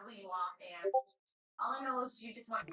who you want, and all I know is you just want.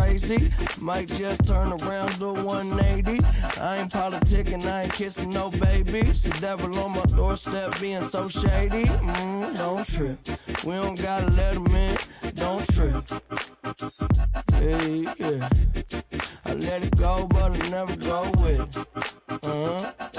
crazy. Might just turn around, do 180. I ain't politicking, I ain't kissing no babies. The devil on my doorstep being so shady. Don't trip. We don't gotta let him in. Don't trip. Hey, yeah. I let it go, but I never go with it.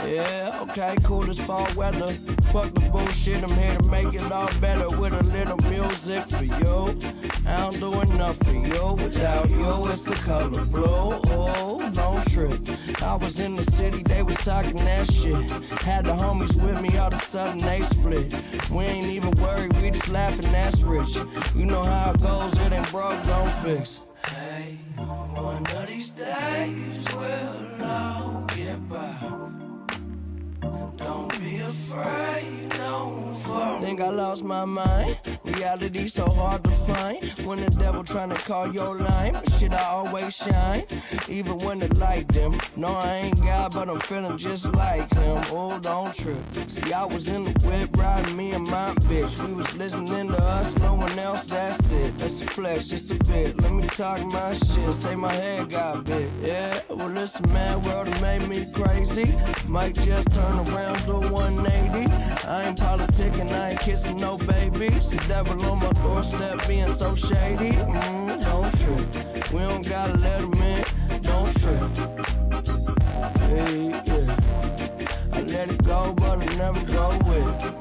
Yeah, okay, cool as fall weather. Fuck the bullshit, I'm here to make it all better with a little music for you. I don't do enough for you. Without you, it's the color blue. Oh, don't trip. I was in the city, they was talking that shit. Had the homies with me, all of a sudden they split. We ain't even worried, we just laughing, that's rich. You know how it goes, it ain't broke, don't fix. Hey, one of these days we'll all get by. Don't be afraid, don't fall. Think I lost my mind. Reality so hard to find. When the devil tryna call your line, but shit, I always shine. Even when the light dim. No, I ain't God, but I'm feeling just like him. Oh, don't trip. See, I was in the whip riding me and my bitch. We was listening to us, no one else, that's it. Let's flex just a bit. Let me talk my shit. Say my head got big. Yeah, well, listen, man, world it made me crazy. Might just turn around, do 180. I ain't politicking, I ain't kissing no babies. The devil on my doorstep being so shady. Don't trip. We don't gotta let him in. Don't trip. Hey, yeah. I let it go, but I never go with it.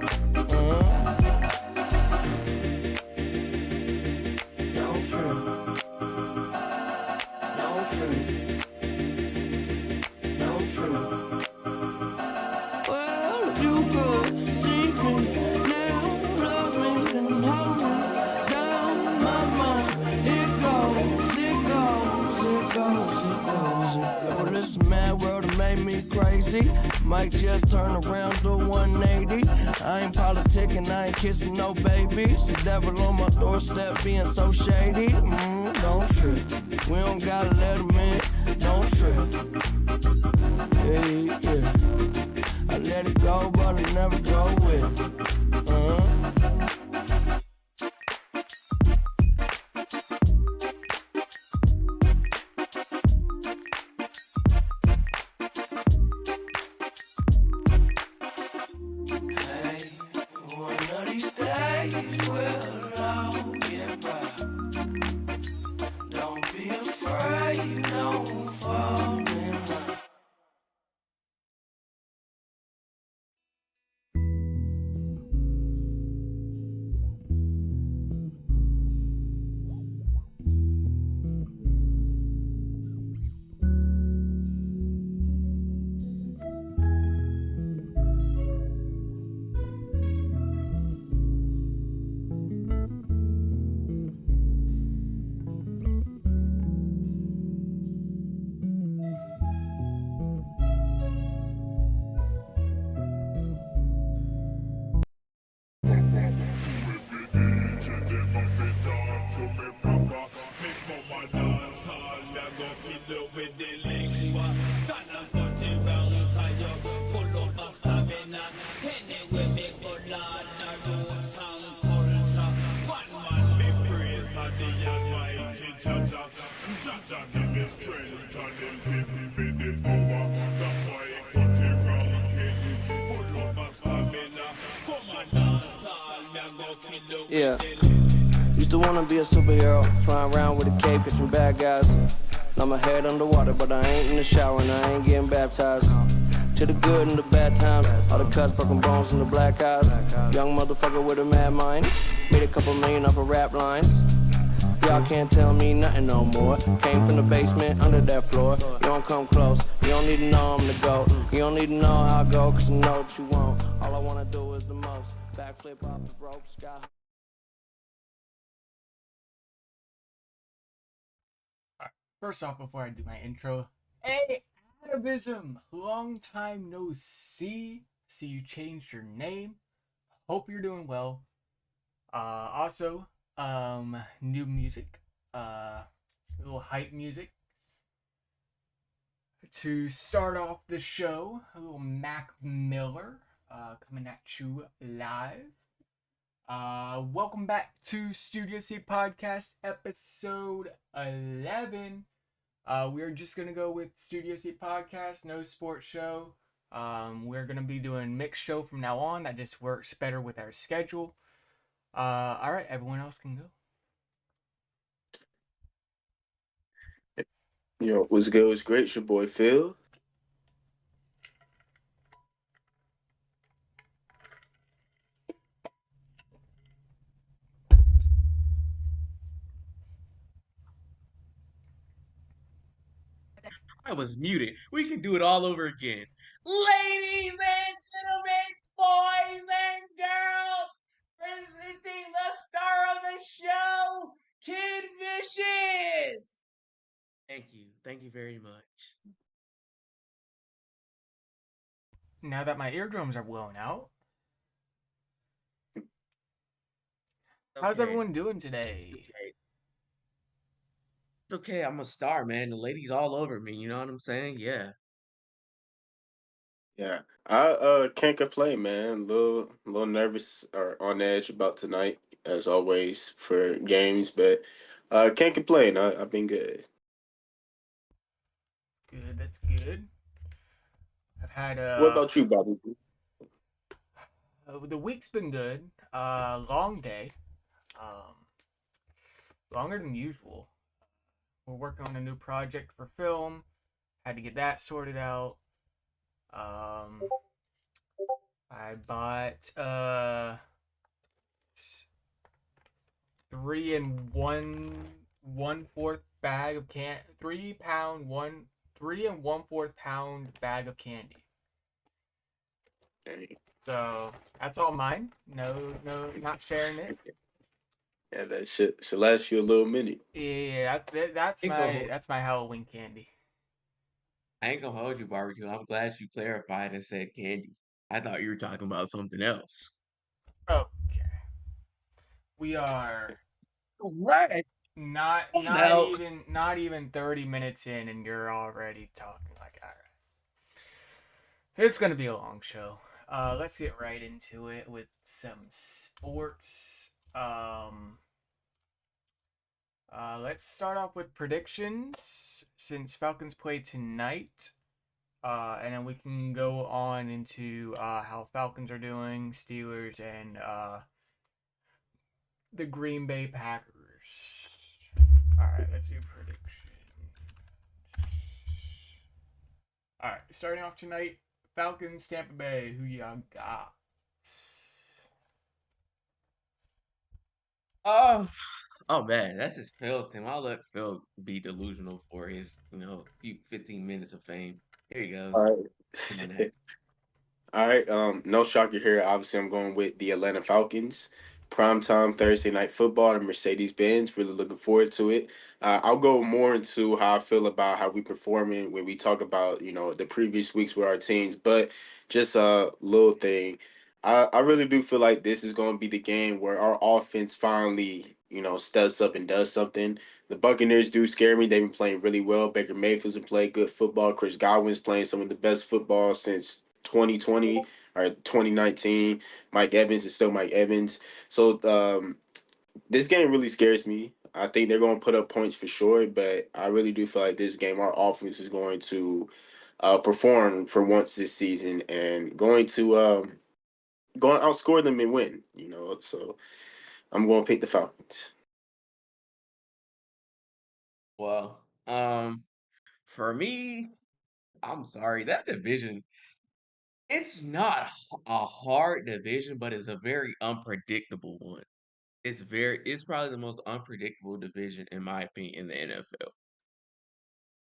Don't trip. Don't trip. Don't trip. Well, if you could see me now, love me and hold me down my mind. It goes, it goes, it goes, it goes, it goes. Well, this mad world that made me crazy. Might just turn around, do 180. I ain't politicking, I ain't kissing no babies. The devil on my doorstep being so shady. Don't trip. We don't gotta let him in. Don't trip. Hey, yeah. I let it go, but I never go with it. Hey, one of these days we'll all get by. Don't be afraid, don't fall in love. Yeah. Used to wanna be a superhero, flying around with a cape, catching bad guys. Now my head underwater, but I ain't in the shower and I ain't getting baptized. To the good and the bad times, all the cuts, broken bones, and the black eyes. Young motherfucker with a mad mind, made a couple million off of rap lines. Y'all can't tell me nothing no more. Came from the basement, under that floor. You don't come close, you don't need to know I'm the GOAT. You don't need to know how I go, cause I know what you want. All I wanna do is the most. Backflip off the rope, sky. First off, before I do my intro, hey, Adavism! Long time no see. See you changed your name. Hope you're doing well. Also, new music, a little hype music. To start off the show, a little Mac Miller, coming at you live. Welcome back to Studio C Podcast, episode 11. We're just gonna go with Studio C Podcast, no sports show. We're gonna be doing mixed show from now on. That just works better with our schedule. All right, everyone else can go. Yo, what's good? What's great? It's your boy Phil. I was muted. We can do it all over again. Ladies and gentlemen, boys and girls, presenting the star of the show, Kid Vicious. Thank you. Thank you very much. Now that my eardrums are blown out, how's Okay. everyone doing today? It's okay. I'm a star, man. The ladies all over me. You know what I'm saying? Yeah. Yeah, I can't complain, man. Little nervous or on edge about tonight, as always for games, but can't complain. I've been good. Good, that's good. I've had What about you, Bobby? the week's been good. Long day. Um, Longer than usual. We're working on a new project for film. Had to get that sorted out. I bought 3 and 1/4 bag of 3 and 1/4 pound bag of candy. Hey, So that's all mine. No, not sharing it. yeah, that shit should last you a little minute. Yeah, that's Ain't gonna, that's my Halloween candy. I ain't gonna hold you, barbecue. I'm glad you clarified and said candy. I thought you were talking about something else. Okay, we are All right. not Now, not even 30 minutes in, and you're already talking like, all right. It's gonna be a long show. Let's get right into it with some sports. Let's start off with predictions since Falcons play tonight. And then we can go on into how Falcons are doing, Steelers, and the Green Bay Packers. All right, let's do predictions. All right, starting off tonight, Falcons, Tampa Bay. Who y'all got? oh man, that's his Phil's team. I'll let Phil be delusional for his, few 15 minutes of fame. Here he goes. All Come on, right. next. All right. No shocker here. Obviously, I'm going with the Atlanta Falcons. Primetime Thursday night football and Mercedes Benz. Really looking forward to it. I'll go more into how I feel about how we performing when we talk about the previous weeks with our teams. But just a little thing. I really do feel like this is going to be the game where our offense finally steps up and does something. The Buccaneers do scare me. They've been playing really well. Baker Mayfield's been playing good football. Chris Godwin's playing some of the best football since 2020 or 2019. Mike Evans is still Mike Evans. So this game really scares me. I think they're going to put up points for sure, but I really do feel like this game, our offense is going to perform for once this season and going to outscore them and win. So I'm going to pick the Falcons. Well, for me, I'm sorry, that division, it's not a hard division, but it's a very unpredictable one. It's probably the most unpredictable division in my opinion in the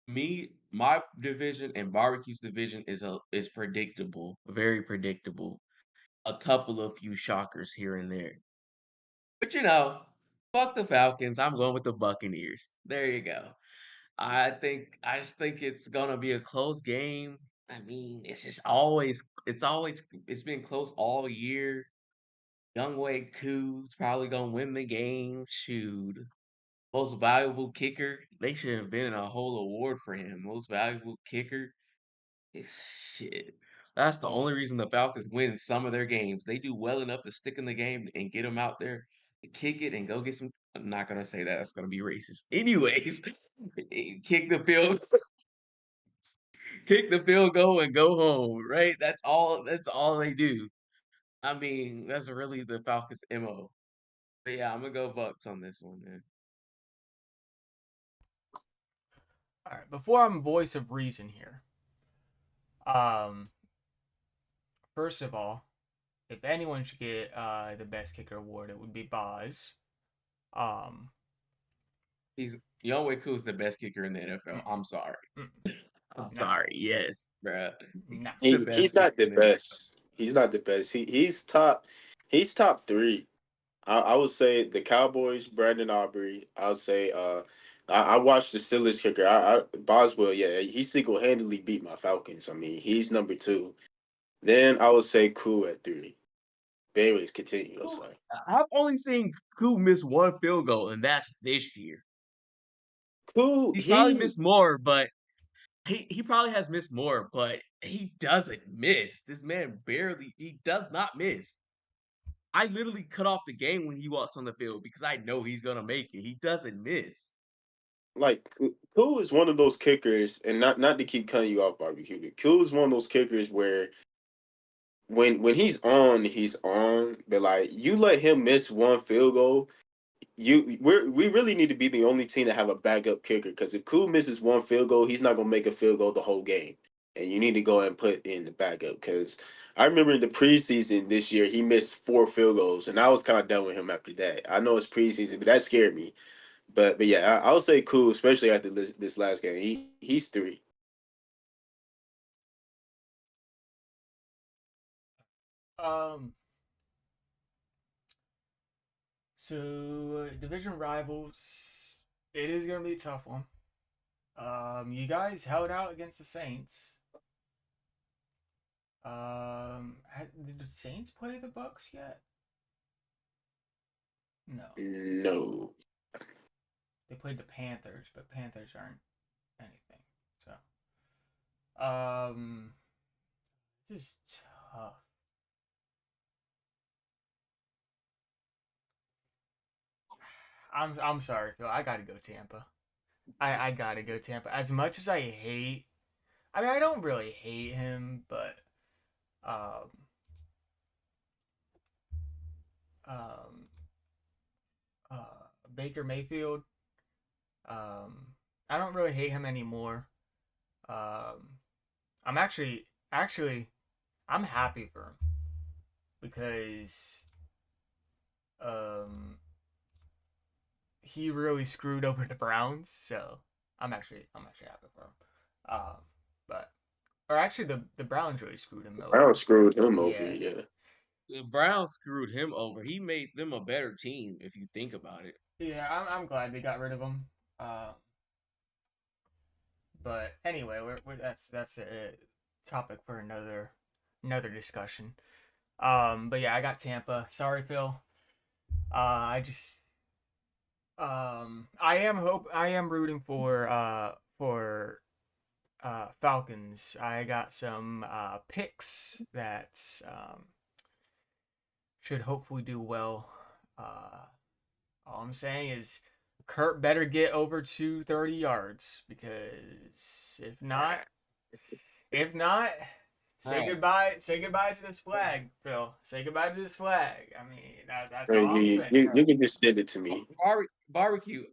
NFL. My division and barbecue's division is predictable, very predictable. A couple of few shockers here and there. But fuck the Falcons. I'm going with the Buccaneers. There you go. I just think it's gonna be a close game. I mean, it's been close all year. Youngway Koo's probably gonna win the game. Shoot. Most valuable kicker. They should have been in a whole award for him. Most valuable kicker. Shit. That's the only reason the Falcons win some of their games. They do well enough to stick in the game and get them out there, and kick it, and go get some. I'm not gonna say that. That's gonna be racist. Anyways, kick the field, kick the field goal, and go home. Right? That's all. That's all they do. I mean, that's really the Falcons' MO. But yeah, I'm gonna go Bucks on this one, man. All right, before I'm voice of reason here, um, first of all, if anyone should get the best kicker award, it would be Boz. Um, He's Younghoe Koo's the best kicker in the NFL. mm, I'm sorry. mm, I'm no, sorry. Yes, bruh. He's no. the He's best kicker not the in the NFL. best. He's not the best. He's top three. I would say the Cowboys, Brandon Aubrey. I'll say I watched the Steelers kicker. Boswell, yeah, he single handedly beat my Falcons. I mean, he's number two. Then I would say Koo at three. But anyways, continue. I'm Koo- sorry. I've only seen Koo miss one field goal, and that's this year. Koo, He's probably he missed more, but he probably has missed more, but he doesn't miss. This man he does not miss. I literally cut off the game when he walks on the field because I know he's gonna make it. He doesn't miss. like Koo is one of those kickers, and not to keep cutting you off, barbecue. But Koo is one of those kickers where when he's on. But like you let him miss one field goal, we really need to be the only team to have a backup kicker because if Koo misses one field goal, he's not gonna make a field goal the whole game, and you need to go and put in the backup because I remember in the preseason this year he missed four field goals, and I was kind of done with him after that. I know it's preseason, but that scared me. But yeah, I would say Koo, especially after this last game. He's three. Um, so division rivals, it is gonna be a tough one. You guys held out against the Saints. Did the Saints play the Bucks yet? No, No. they played the Panthers, but Panthers aren't anything. So, this is tough. I'm sorry, Phil. I gotta go Tampa. I gotta go Tampa. As much as I mean, I don't really hate him, but um, um, Baker Mayfield. I don't really hate him anymore. I'm actually, I'm happy for him because um, he really screwed over the Browns. So I'm actually happy for him. Um, but or actually, the Browns really screwed him over. Brown screwed him over. Yeah, Yeah. The Browns screwed him over. He made them a better team if you think about it. yeah. I'm glad they got rid of him. But anyway, that's a topic for another discussion. But yeah, I got Tampa. Sorry, Phil. I just I am rooting for Falcons. I got some picks that should hopefully do well. All I'm saying is Kurt better get over 230 yards because if not, say Right. goodbye. Say goodbye to this flag, Phil. Say goodbye to this flag. I mean, that's Bro, all I'm you, saying. you can just send it to me. Barbecue.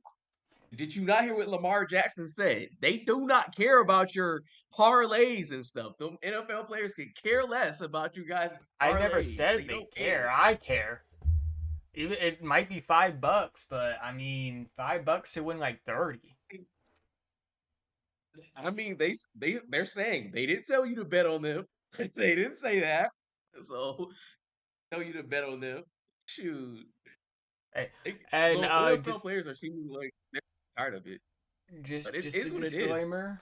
Did you not hear what Lamar Jackson said? They do not care about your parlays and stuff. The NFL players can care less about you guys' I never parlays. said They they don't care. care. I care. Even it might be $5, but I mean, $5 to win like 30. I mean, they're saying they didn't tell you to bet on them. They didn't say that. So tell you to bet on them. Shoot. Hey, The and NFL players are seeming like they're tired of it. But it just a is what it is. disclaimer.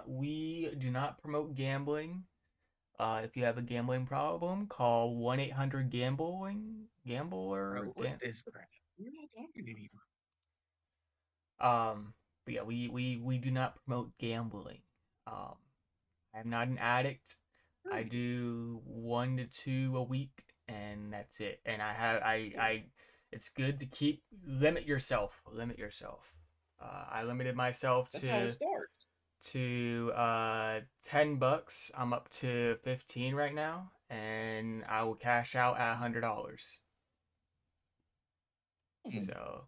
We do not promote gambling. If you have a gambling problem, call 1-800-GAMBLING. Gambler. Bro, what this crap? We're not talking anymore. But yeah, we do not promote gambling. I'm not an addict. I do 1 to 2 a week, and that's it. And I it's good to limit yourself. Limit yourself. I limited myself That's how it starts. to $10. I'm up to 15 right now, and I will cash out at $100. Hmm, So,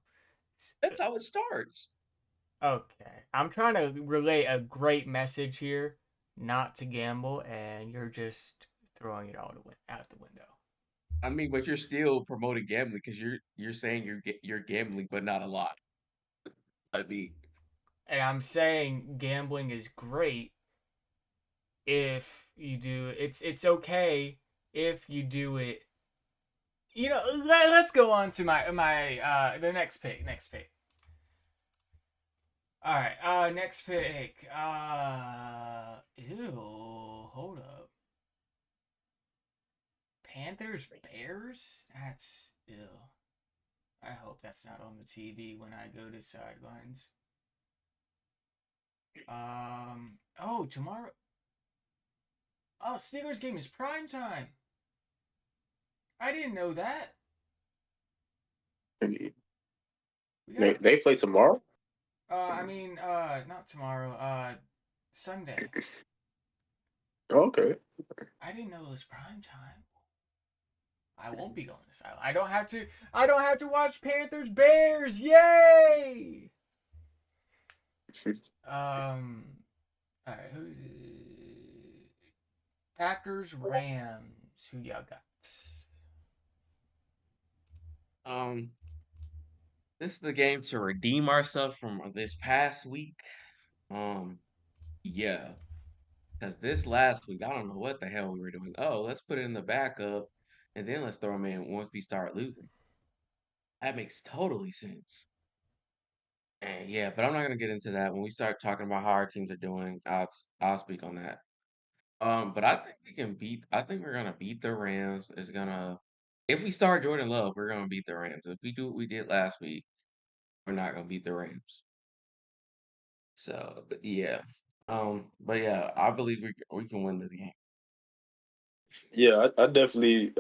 that's how it starts. okay. I'm trying to relay a great message here, not to gamble, and you're just throwing it out the window. I mean, but you're still promoting gambling because you're saying you're gambling, but not a lot. I mean, And I'm saying gambling is great if you do it's okay if you do it. Let's go on to my the next pick. All right, next pick. Ew, hold up. Panthers Bears? That's ill. I hope that's not on the TV when I go to sidelines. Oh, tomorrow. Oh, Steelers game is prime time. I didn't know that. They We got they play tomorrow. not tomorrow. Sunday. Okay. I didn't know it was prime time. I won't be going to silent. I don't have to. I don't have to watch Panthers Bears. Yay! Um. All right. Who's Packers Rams? Who y'all got? um, this is the game to redeem ourselves from this past week. Um, yeah, because this last week, I don't know what the hell we were doing. Oh, let's put it in the backup, and then let's throw them in once we start losing. That makes totally sense. And yeah, but I'm not gonna get into that. When we start talking about how our teams are doing, I'll speak on that. But I think we can beat. I think we're gonna beat the Rams. Is gonna If we start Jordan Love, we're gonna beat the Rams. If we do what we did last week, we're not gonna beat the Rams. So, but yeah. But yeah, I believe we can win this game. Yeah, I definitely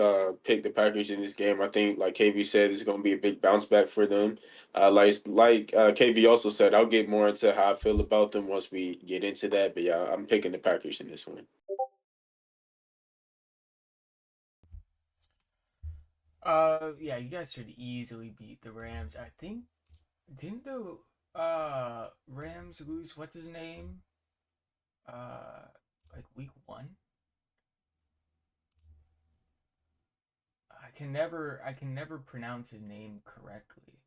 picked the Packers in this game. I think, like KB said, it's going to be a big bounce back for them. Like KB also said, I'll get more into how I feel about them once we get into that. But yeah, I'm picking the Packers in this one. Yeah, you guys should easily beat the Rams. I think didn't the Rams lose what's his name? Uh, like week 1. I can never pronounce his name correctly.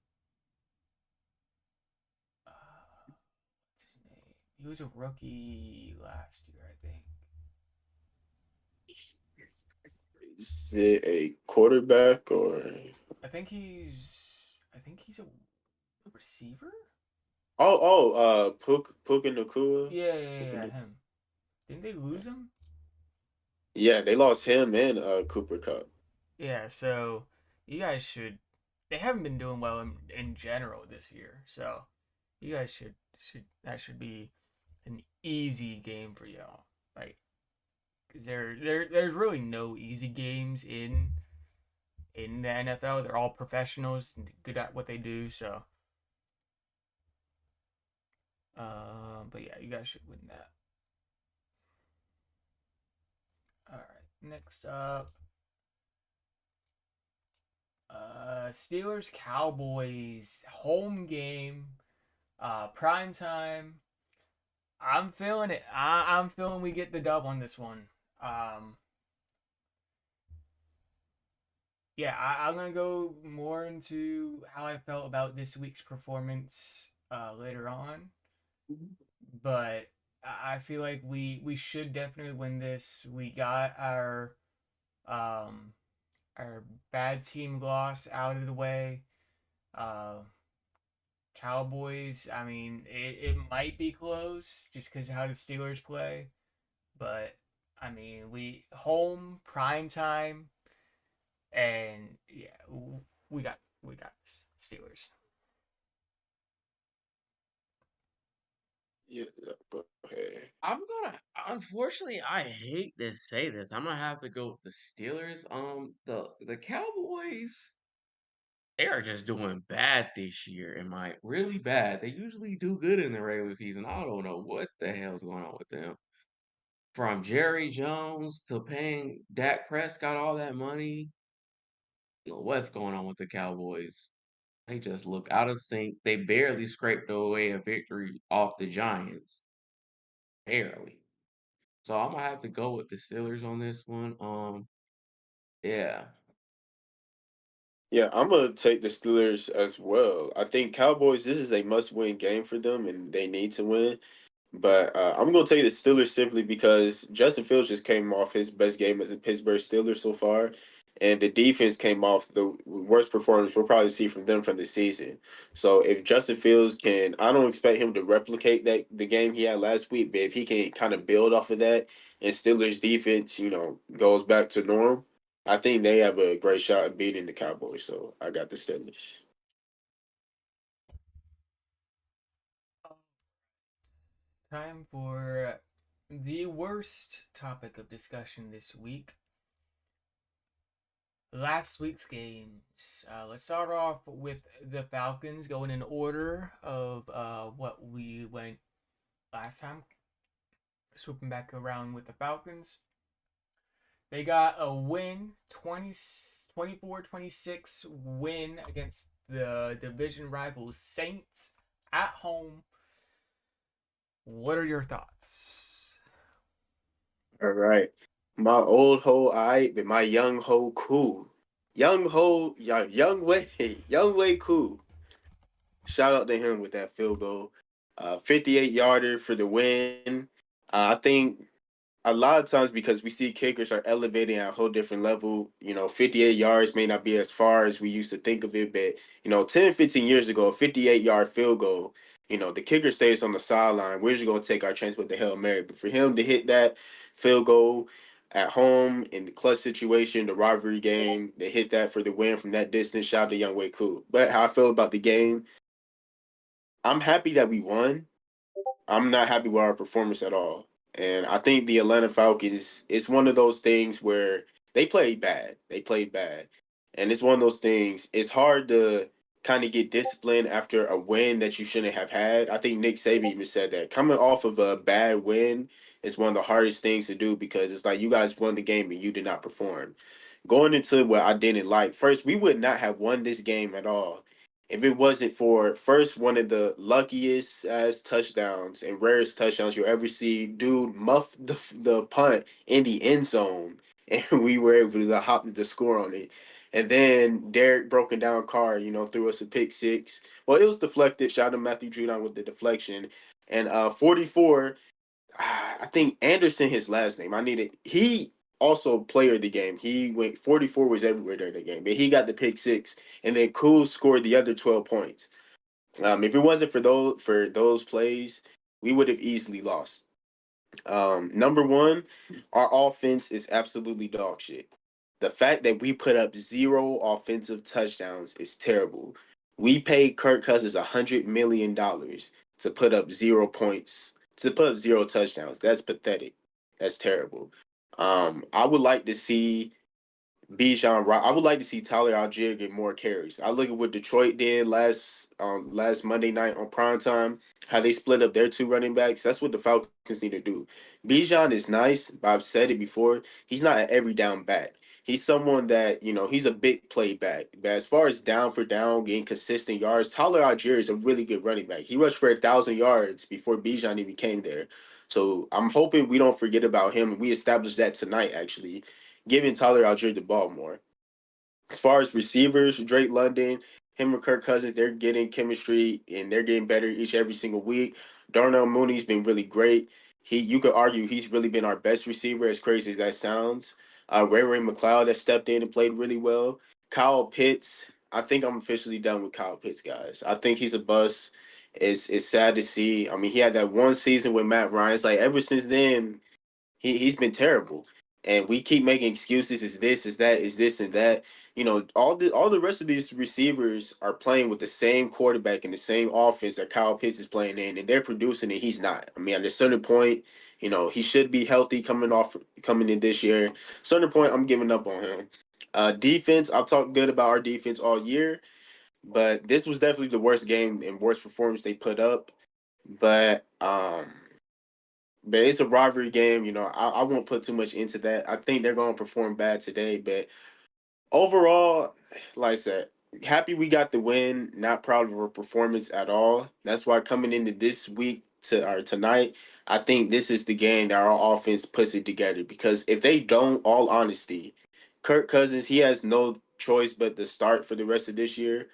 What's his name? He was a rookie last year, I think. Is it a quarterback or? I think he's a receiver. Puka Nakua. Yeah, him. Didn't they lose him? Yeah, they lost him and Cooper Cup. Yeah, so you guys should. They haven't been doing well in general this year, so you guys should that should be an easy game for y'all. Like, 'cause there's really no easy games in the NFL. They're all professionals and good at what they do. So, but yeah, you guys should win that. All right, next up, Steelers Cowboys home game, prime time. I'm feeling it. I'm feeling we get the dub on this one. Um, yeah, I'm gonna go more into how I felt about this week's performance later on, but I feel like we should definitely win this. We got um our bad team loss out of the way. Uh, Cowboys. I mean, it might be close just because of how the Steelers play, but I mean, we home prime time, and yeah, we got this Steelers. Yeah, go ahead. Unfortunately, I hate to say this. I'm gonna have to go with the Steelers. The Cowboys, they are just doing bad this year. Really bad. They usually do good in the regular season. I don't know what the hell's going on with them. From Jerry Jones to paying Dak Prescott all that money. I don't know what's going on with the Cowboys? They just look out of sync. They barely scraped away a victory off the Giants. Barely. So I'm gonna have to go with the Steelers on this one. Yeah. Yeah, I'm gonna take the Steelers as well. I think Cowboys. This is a must-win game for them, and they need to win. But I'm going to take the Steelers simply because Justin Fields just came off his best game as a Pittsburgh Steelers so far. And the defense came off the worst performance we'll probably see from them from the season. So if Justin Fields can, I don't expect him to replicate the game he had last week, but if he can kind of build off of that and Steelers defense, goes back to norm, I think they have a great shot at beating the Cowboys. So I got the Steelers. Time for the worst topic of discussion this week. Last week's games. Let's start off with the Falcons, going in order of what we went last time. Swooping back around with the Falcons. They got a win, 24-26 win against the division rival Saints at home. What are your thoughts? All right. My old hoe, I but my young hoe cool. Young hoe, young way, young way cool. Shout out to him with that field goal. 58 yarder for the win. I think a lot of times because we see kickers are elevating at a whole different level, 58 yards may not be as far as we used to think of it, but 10, 15 years ago, a 58-yard field goal, the kicker stays on the sideline. We're just gonna take our chance with the Hail Mary. But for him to hit that field goal at home in the clutch situation, the rivalry game, to hit that for the win from that distance, shout out to Young Way Cool. But how I feel about the game, I'm happy that we won. I'm not happy with our performance at all. And I think the Atlanta Falcons is one of those things where they played bad. They played bad. And it's one of those things, it's hard to kind of get disciplined after a win that you shouldn't have had. I think Nick Saban even said that. Coming off of a bad win is one of the hardest things to do because it's like you guys won the game and you did not perform. Going into what I didn't like, first, we would not have won this game at all if it wasn't for first one of the luckiest as touchdowns and rarest touchdowns you'll ever see, dude muff the punt in the end zone, and we were able to hop the score on it. And then Derek broken down Carr, threw us a pick six. Well, it was deflected. Shout out to Matthew Judon with the deflection. And 44, I think Anderson, his last name. He also player of the game. He went 44 was everywhere during the game, but he got the pick six, and then Cool scored the other 12 points. If it wasn't for those plays, we would have easily lost. Number one, our offense is absolutely dog shit. The fact that we put up zero offensive touchdowns is terrible. We paid Kirk Cousins $100 million to put up 0 points, to put up zero touchdowns. That's pathetic. That's terrible. I would like to see I would like to see Tyler Algier get more carries. I look at what Detroit did last Monday night on primetime, how they split up their two running backs. That's what the Falcons need to do. Bijan is nice, but I've said it before. He's not an every down back. He's someone that, he's a big play back. But as far as down for down, getting consistent yards, Tyler Algier is a really good running back. He rushed for 1,000 yards before Bijan even came there. So I'm hoping we don't forget about him, and we established that tonight, actually giving Tyler Algier the ball more. As far as receivers, Drake London, him and Kirk Cousins, they're getting chemistry and they're getting better every single week. Darnell Mooney's been really great. You could argue he's really been our best receiver, as crazy as that sounds. Ray McLeod has stepped in and played really well. Kyle Pitts, I think I'm officially done with Kyle Pitts, guys. I think he's a bust. It's sad to see. I mean, he had that one season with Matt Ryan. It's like ever since then, he's been terrible. and we keep making excuses. Is this? Is that? Is this and that? All the rest of these receivers are playing with the same quarterback and the same offense that Kyle Pitts is playing in, and they're producing, and he's not. I mean, at a certain point, he should be healthy coming in this year. Certain point, I'm giving up on him. Defense, I've talked good about our defense all year, but this was definitely the worst game and worst performance they put up. But it's a rivalry game. I won't put too much into that. I think they're going to perform bad today, but overall, like I said, happy we got the win. Not proud of our performance at all. That's why coming into this week or tonight, I think this is the game that our offense puts it together. Because if they don't, all honesty, Kirk Cousins, he has no choice but to start for the rest of this year.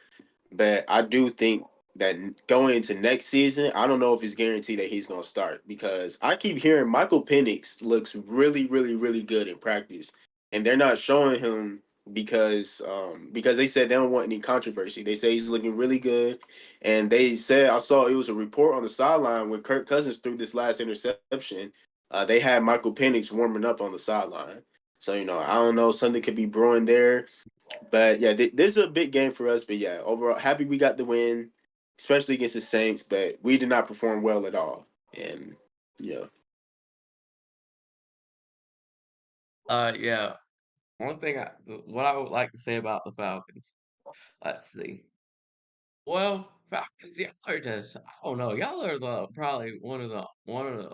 But I do think that going into next season, I don't know if it's guaranteed that he's going to start, because I keep hearing Michael Penix looks really, really, really good in practice, and they're not showing him because they said they don't want any controversy. They say he's looking really good, and they said, I saw it was a report on the sideline when Kirk Cousins threw this last interception. They had Michael Penix warming up on the sideline. So I don't know, something could be brewing there. But yeah, this is a big game for us. But yeah, overall, happy we got the win, especially against the Saints. But we did not perform well at all. And yeah, Yeah. One thing what I would like to say about the Falcons. Let's see. Well, Falcons, y'all are just, I don't know, y'all are probably one of the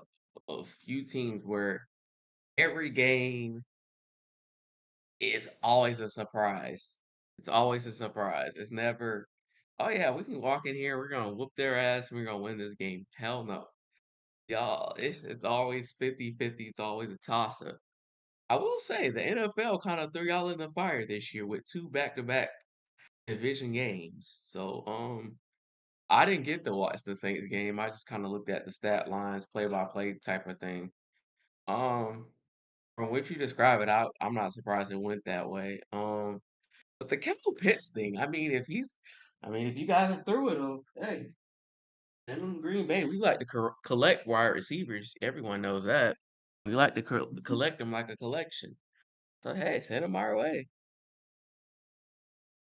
a few teams where every game is always a surprise. It's always a surprise. It's never, oh yeah, we can walk in here, we're gonna whoop their ass, and we're gonna win this game. Hell no. Y'all, it's always 50-50. It's always a toss-up. I will say the NFL kind of threw y'all in the fire this year with two back-to-back division games. So, I didn't get to watch the Saints game. I just kind of looked at the stat lines, play-by-play type of thing. Um, from what you describe it, I'm not surprised it went that way. But the Kyle Pitts thing, I mean, if you guys are through with him, hey, send him to Green Bay. We like to collect wide receivers. Everyone knows that. We like to collect them like a collection. So hey, send them our way.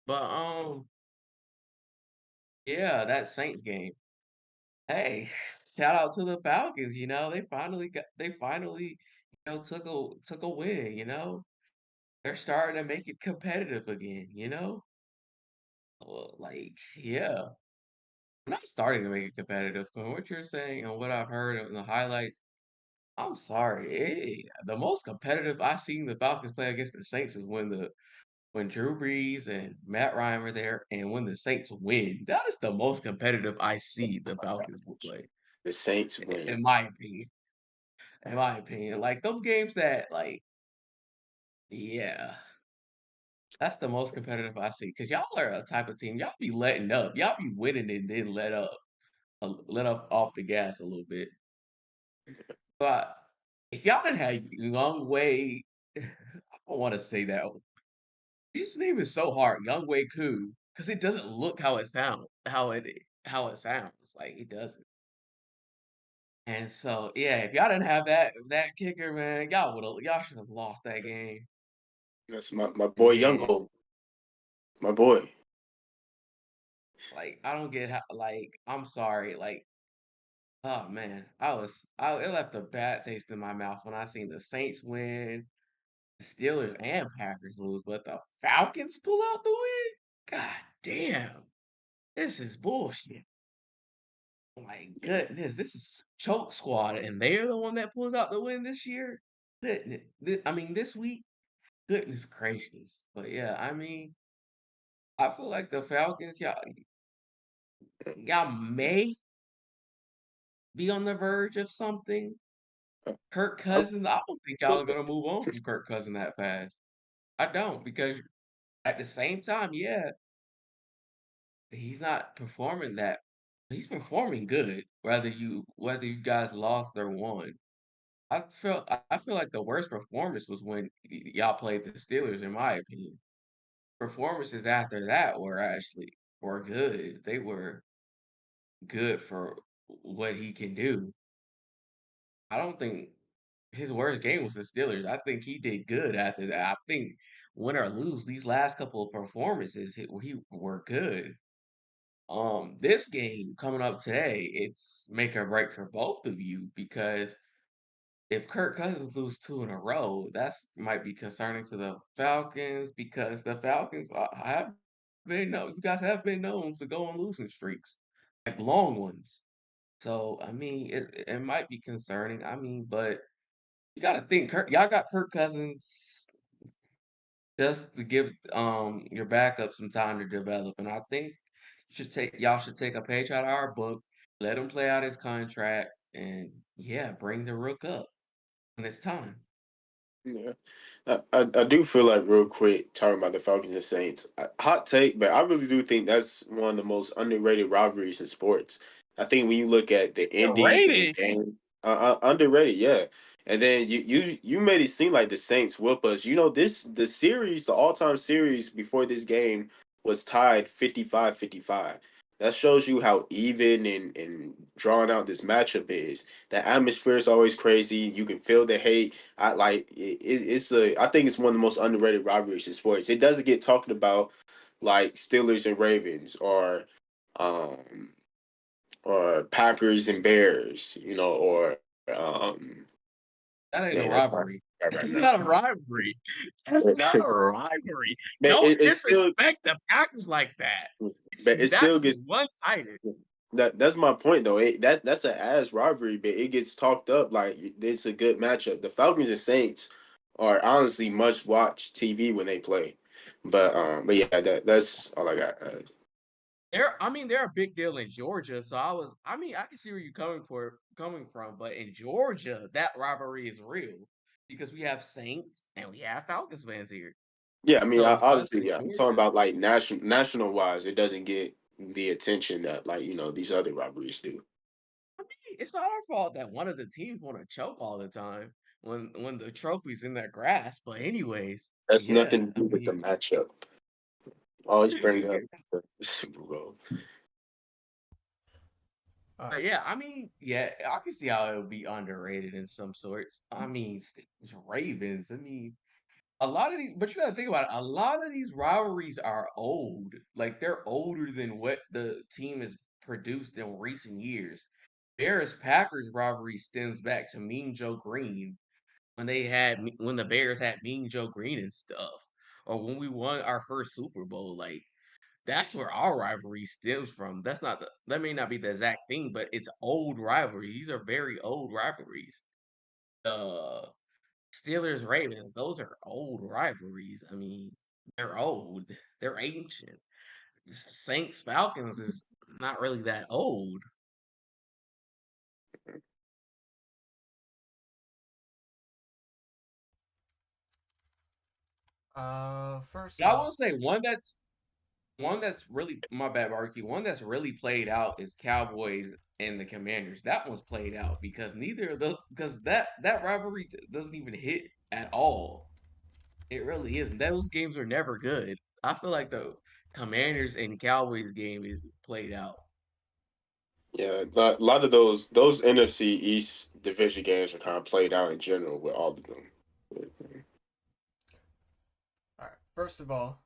But yeah, that Saints game. Hey, shout out to the Falcons. They finally, took a win. They're starting to make it competitive again. Well, like, yeah, I'm not starting to make it competitive. From what you're saying and what I've heard in the highlights, I'm sorry. The most competitive I've seen the Falcons play against the Saints is when Drew Brees and Matt Ryan were there, and when the Saints win. That is the most competitive I see the Falcons will play, the Saints win. in my opinion. In my opinion, like those games that, like, yeah, that's the most competitive I see. Cause y'all are a type of team. Y'all be letting up. Y'all be winning and then let up off the gas a little bit. But if y'all didn't have Young Wei, I don't want to say that. His name is so hard, Young Wei Koo, because it doesn't look how it sounds. Like it doesn't. And so yeah, if y'all didn't have that kicker, man, y'all should have lost that game. That's my boy Young Yeah, Hope, my boy. like I don't get how. Like I'm sorry. Like oh man, it left a bad taste in my mouth when I seen the Saints win, the Steelers and Packers lose, but the Falcons pull out the win. God damn, this is bullshit. My goodness, this is choke squad, and they're the one that pulls out the win this year. Goodness, I mean this week. Goodness gracious, but yeah, I mean, I feel like the Falcons, y'all may be on the verge of something. Kirk I Cousins, I don't think y'all was are gonna move on from Kirk Cousins that fast. I don't, because at the same time, yeah, he's not performing that. He's performing good, whether you guys lost or won. I feel like the worst performance was when y'all played the Steelers, in my opinion. Performances after that were good. They were good for what he can do. I don't think. his worst game was the Steelers. I think he did good after that. I think win or lose, these last couple of performances he were good. This game coming up today, it's make or break for both of you because if Kirk Cousins lose two in a row, that's might be concerning to the Falcons because the Falcons have been known, you guys have been known to go on losing streaks, like long ones. So I mean, it might be concerning. I mean, but you got to think, y'all got Kirk Cousins just to give your backup some time to develop, and I think y'all should take a page out of our book, let him play out his contract, and yeah, bring the Rook up when it's time. Yeah. I do feel like real quick talking about the Falcons and Saints. Hot take, but I really do think that's one of the most underrated rivalries in sports. I think when you look at the endings and the Rated. game, underrated, yeah. And then you made it seem like the Saints whoop us. You know, the series, the all time series before this game was tied 55-55. That shows you how even and drawn out this matchup is. The atmosphere is always crazy. You can feel the hate. I like it's a. I think it's one of the most underrated rivalries in sports. It doesn't get talked about like Steelers and Ravens um or Packers and Bears, you know, or um That ain't a dang, that's not rivalry. right That's now. not a rivalry. That's not a rivalry. But Don't it still, disrespect the Packers like that. but it still That's gets one-sided. that's my point though. That's an ass rivalry, but it gets talked up like it's a good matchup. The Falcons and Saints are honestly must watch TV when they play. But yeah, that's all I got. They're a big deal in Georgia. So I can see where you're coming from, but in Georgia, that rivalry is real because we have Saints and we have Falcons fans here. Yeah, I mean, So us obviously, in yeah. I'm talking Georgia, about like national wise, it doesn't get the attention that like these other rivalries do. I mean, it's not our fault that one of the teams want to choke all the time when the trophy's in their grasp. But anyways, That's yeah, nothing to I do with the mean, matchup. Always bring up the Super Bowl. Uh, but yeah, I mean, yeah, I can see how it would be underrated in some sorts. I mean, Ravens. I mean, a lot of these, but you gotta think about it. A lot of these rivalries are old. Like they're older than what the team has produced in recent years. Bears Packers rivalry stems back to Mean Joe Green when the Bears had Mean Joe Green and stuff, or when we won our first Super Bowl. Like that's where our rivalry stems from. That may not be the exact thing, but it's old rivalries. These are very old rivalries. Uh Steelers Ravens, those are old rivalries. I mean, they're old. They're ancient. Saints Falcons is not really that old. first But I off, will say one that's really my bad barbecue. One that's really played out is Cowboys and the Commanders. That one's played out because neither of those because that rivalry doesn't even hit at all. It really isn't. Those games are never good. I feel like the Commanders and Cowboys game is played out. Yeah, a lot of those NFC East division games are kind of played out in general with all of them. all right. First of all,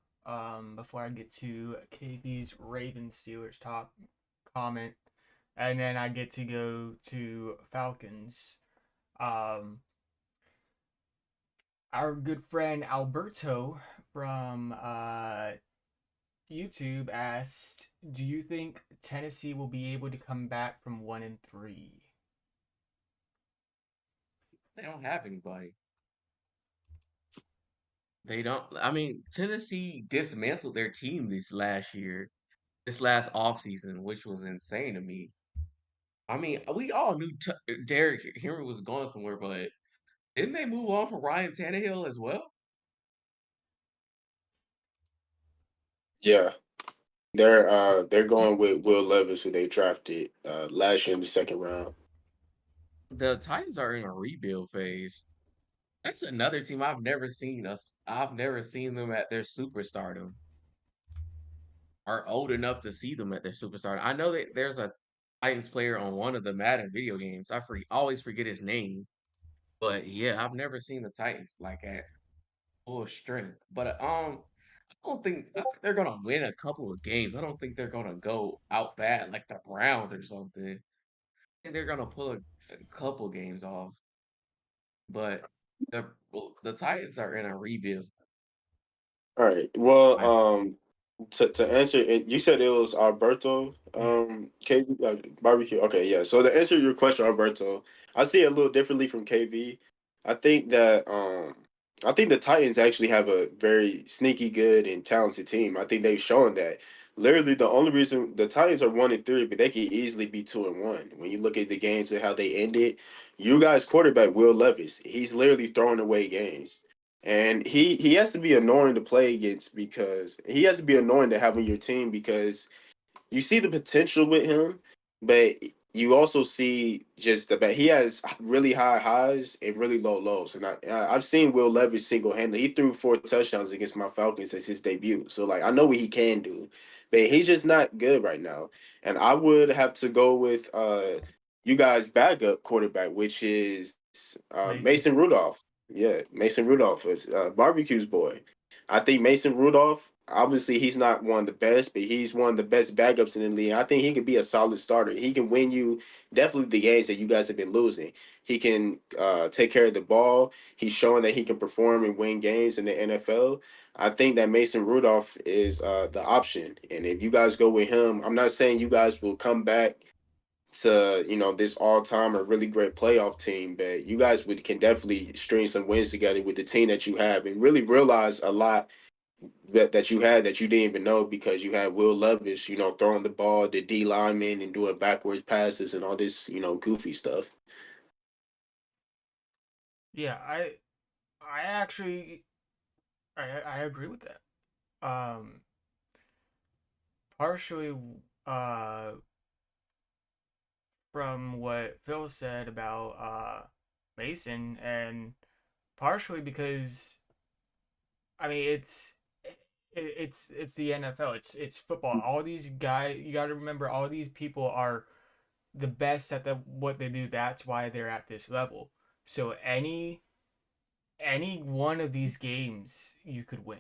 before I get to KB's Ravens Steelers top comment, and then I get to go to Falcons. Um, our good friend Alberto from YouTube asked, "Do you think Tennessee will be able to come back from 1-3?" They don't have anybody. They don't. I mean, Tennessee dismantled their team this last offseason, which was insane to me. I mean, we all knew Derrick Henry was going somewhere, but didn't they move on from Ryan Tannehill as well? Yeah, they're going with Will Levis, who they drafted last year in the second round. The Titans are in a rebuild phase. That's another team I've never seen them at their superstardom. Are old enough to see them at their superstardom. I know that there's a Titans player on one of the Madden video games. Always forget his name. But yeah, I've never seen the Titans like at full strength. But I think they're gonna win a couple of games. I don't think they're gonna go out bad like the Browns or something. I think they're gonna pull a couple games off. But the Titans are in a rebuild. All right. Well, I to answer it, you said it was Alberto, Yeah. KV, barbecue. Okay, yeah. So to answer your question, Alberto, I see it a little differently from KV. I think that I think the Titans actually have a very sneaky good and talented team. I think they've shown that. Literally, the only reason the Titans are 1-3, but they could easily be 2-1. When you look at the games and how they ended, you guys quarterback Will Levis, he's literally throwing away games. And he has to be annoying to play against because he has to be annoying to have on your team because you see the potential with him, but you also see just the he has really high highs and really low lows. And I've seen Will Levis single handed. He threw 4 touchdowns against my Falcons as his debut. So like I know what he can do, but he's just not good right now. And I would have to go with you guys' backup quarterback, which is Mason. Mason Rudolph. Yeah, Mason Rudolph is barbecue's boy. I think Mason Rudolph, obviously, he's not one of the best, but he's one of the best backups in the league. I think he could be a solid starter. He can win you definitely the games that you guys have been losing. He can take care of the ball. He's showing that he can perform and win games in the NFL. I think that Mason Rudolph is the option. And if you guys go with him, I'm not saying you guys will come back to this all-time or really great playoff team, but you guys can definitely string some wins together with the team that you have and really realize a lot that you had that you didn't even know because you had Will Levis, throwing the ball to D lineman and doing backwards passes and all this, goofy stuff. Yeah, I actually I agree with that. Um, partially uh from what Phil said about Mason, and partially because I mean it's the NFL. It's football. All these guys, you got to remember, all these people are the best at what they do. That's why they're at this level. So any one of these games you could win.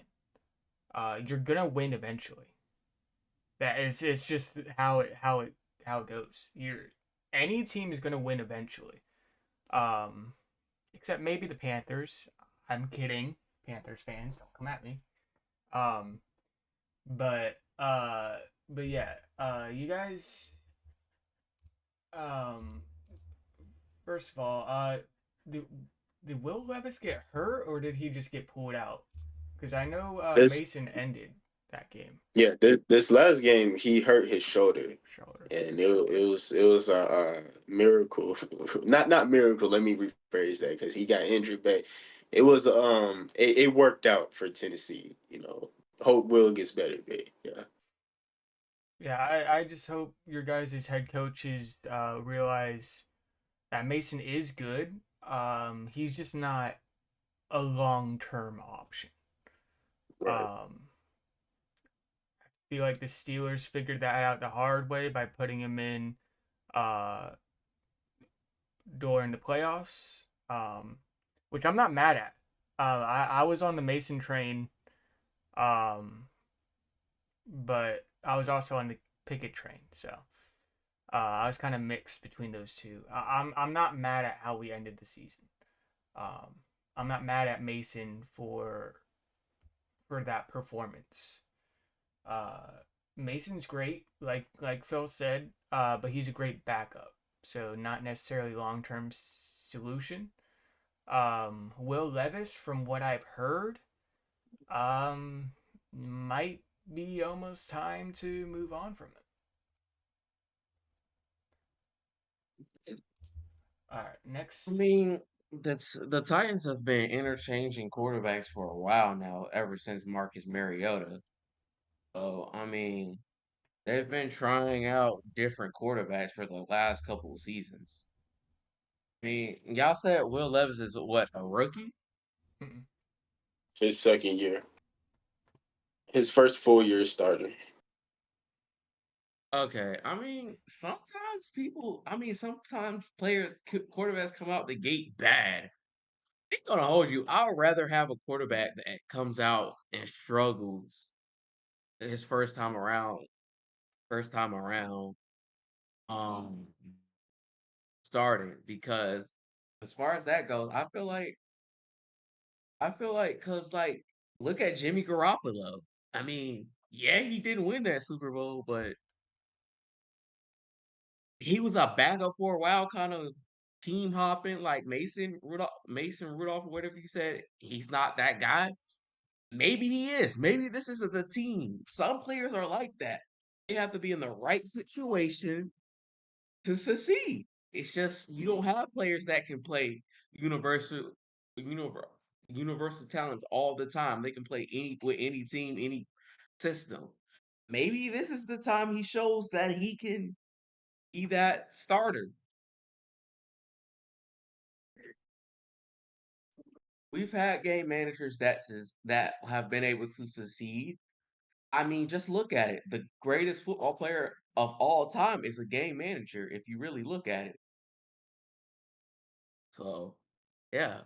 You're gonna win eventually. That is, it's just how it goes. Any team is gonna win eventually. Um, except maybe the Panthers. I'm kidding, Panthers fans. Don't come at me. Um, but yeah. You guys. Um, first of all, did did Will Levis get hurt or did he just get pulled out? Because I know This Mason ended that game. Yeah, this last game he hurt his shoulder, Shoulder. and it was a miracle. Not miracle. Let me rephrase that because he got injured, but it was it worked out for Tennessee. Hope Will gets better, but yeah. Yeah, I just hope your guys' head coaches realize that Mason is good. He's just not a long term option. Right. I feel like the Steelers figured that out the hard way by putting him in uh, during the playoffs, which I'm not mad at. I was on the Mason train, um, but I was also on the Pickett train, so I was kind of mixed between those two. I'm not mad at how we ended the season. Um, I'm not mad at Mason for that performance. Mason's great, like Phil said, but he's a great backup, so not necessarily long term solution. Will Levis, from what I've heard, might be almost time to move on from it. All right, I next. mean, that's the Titans have been interchanging quarterbacks for a while now, ever since Marcus Mariota. So I mean, they've been trying out different quarterbacks for the last couple of seasons. I mean, y'all said Will Levis is what, a rookie? Mm-mm. His second year, his first full year starter. Okay, I mean, sometimes players, quarterbacks come out the gate bad. ain't gonna hold you. I would rather have a quarterback that comes out and struggles his first time around, um, starting because as far as that goes, because like look at Jimmy Garoppolo. I mean, yeah, he didn't win that Super Bowl, but he was a backup for a while, kind of team hopping like Mason Rudolph, or whatever you said. He's not that guy. Maybe he is. Maybe this isn't the team. Some players are like that. They have to be in the right situation to succeed. It's just you don't have players that can play universal, universal, universal talents all the time. They can play with any team, any system. Maybe this is the time he shows that he can be that starter. We've had game managers that have been able to succeed. I mean, just look at it. The greatest football player of all time is a game manager, if you really look at it. So, yeah.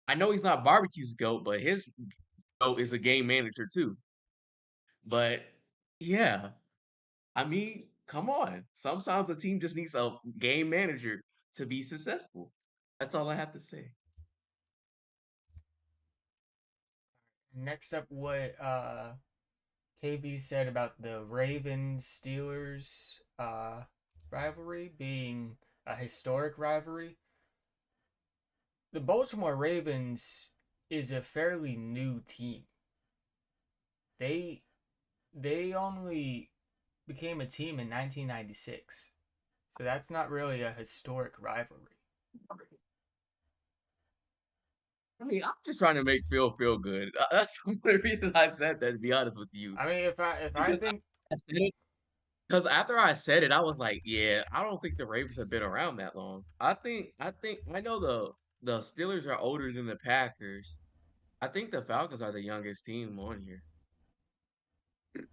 I know he's not barbecue's GOAT, but his GOAT is a game manager too. But yeah, I mean, come on. Sometimes a team just needs a game manager to be successful. That's all I have to say. Next up, what KB said about the Ravens Steelers rivalry being a historic rivalry. The Baltimore Ravens is a fairly new team. They only became a team in 1996. So that's not really a historic rivalry. I mean, I'm just trying to make Phil feel good. That's one of the reasons I said that, to be honest with you. I mean, if I Because think I said it. Because after I said it, I was like, yeah, I don't think the Ravens have been around that long. I know the Steelers are older than the Packers. I think the Falcons are the youngest team on here.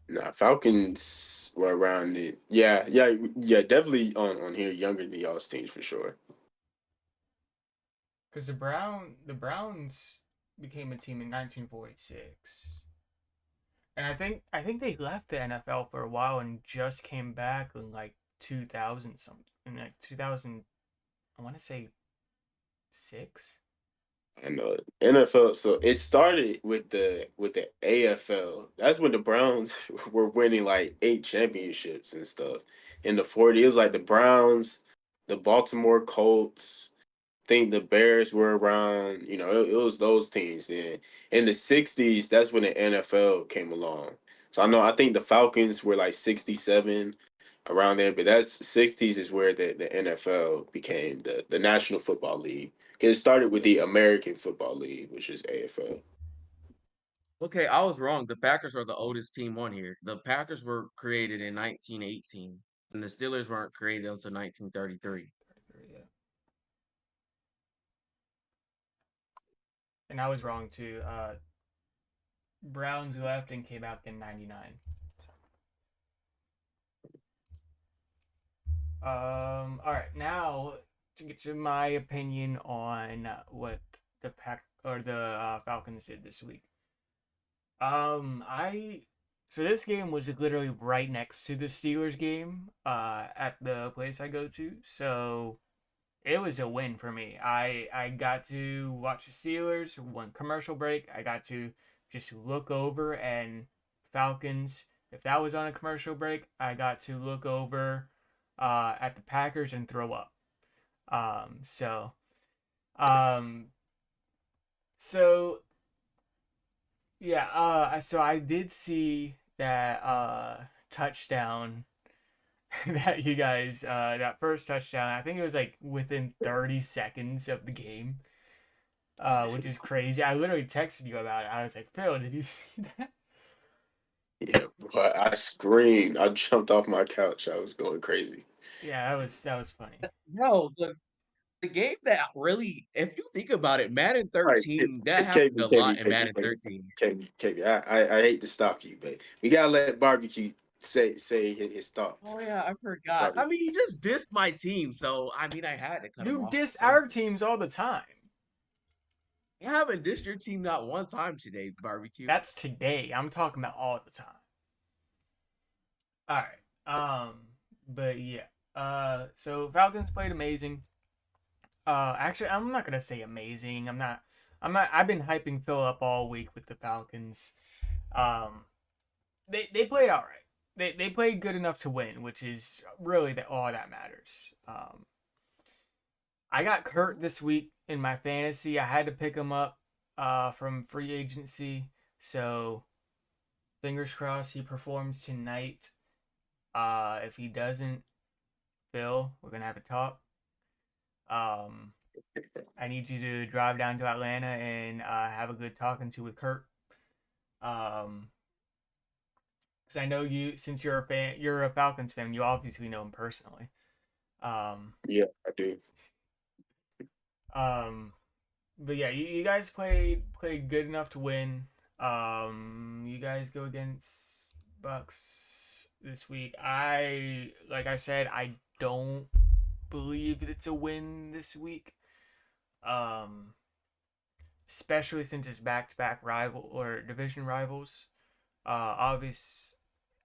Nah, Falcons were around it. Yeah, definitely on here younger than y'all's teams for sure. because the Browns became a team in 1946. And I think they left the NFL for a while and just came back in like 2000 something. In like 2000, I want to say 6. I know NFL. So it started with the AFL. That's when the Browns were winning like 8 championships and stuff. In the 40s, it was like the Browns, the Baltimore Colts. Think the Bears were around. It was those teams. Then in the 60s, that's when the NFL came along. So I think the Falcons were like 67 around there, but that's 60s is where the NFL became the National Football League. 'Cause it started with the American Football League, which is AFL. Okay, I was wrong. The Packers are the oldest team on here. The Packers were created in 1918, and the Steelers weren't created until 1933. Yeah. And I was wrong too. Browns left and came out in 99. All right, now to get to my opinion on what the Falcons did this week. So this game was literally right next to the Steelers game at the place I go to. So it was a win for me. I got to watch the Steelers, one commercial break. I got to just look over and Falcons. If that was on a commercial break, I got to look over at the Packers and throw up. So yeah, so I did see that touchdown that you guys that first touchdown. I think it was like within 30 seconds of the game. Which is crazy. I literally texted you about it. I was like, Phil, did you see that? Yeah, but I screamed. I jumped off my couch. I was going crazy. Yeah, that was funny. No, the game that really, if you think about it, Madden All right, 13, that happened KB, a lot in Madden 13. KB. I hate to stop you, but we gotta let Barbecue say his thoughts. Oh yeah, I forgot. I Barbecue. mean, he just dissed my team, so I mean, I had to cut him You off. diss our teams all the time. You haven't dissed your team not one time today, Barbecue. That's today. I'm talking about all the time. All right. But yeah. So Falcons played amazing. Actually, I'm not gonna say amazing. I'm not. I've been hyping Phil up all week with the Falcons. Um, they played all right. They played good enough to win, which is really all that matters. I got Kurt this week in my fantasy. I had to pick him up from free agency. So fingers crossed he performs tonight. If he doesn't, Phil, we're gonna have a talk. I need you to drive down to Atlanta and have a good talking to with Kurt. Because I know you, since you're a fan, you're a Falcons fan. You obviously know him personally. Yeah, I do. But yeah, you guys played good enough to win. You guys go against Bucks this week. Like I said, I don't believe it's a win this week. Especially since it's back-to-back rival or division rivals. Obvious.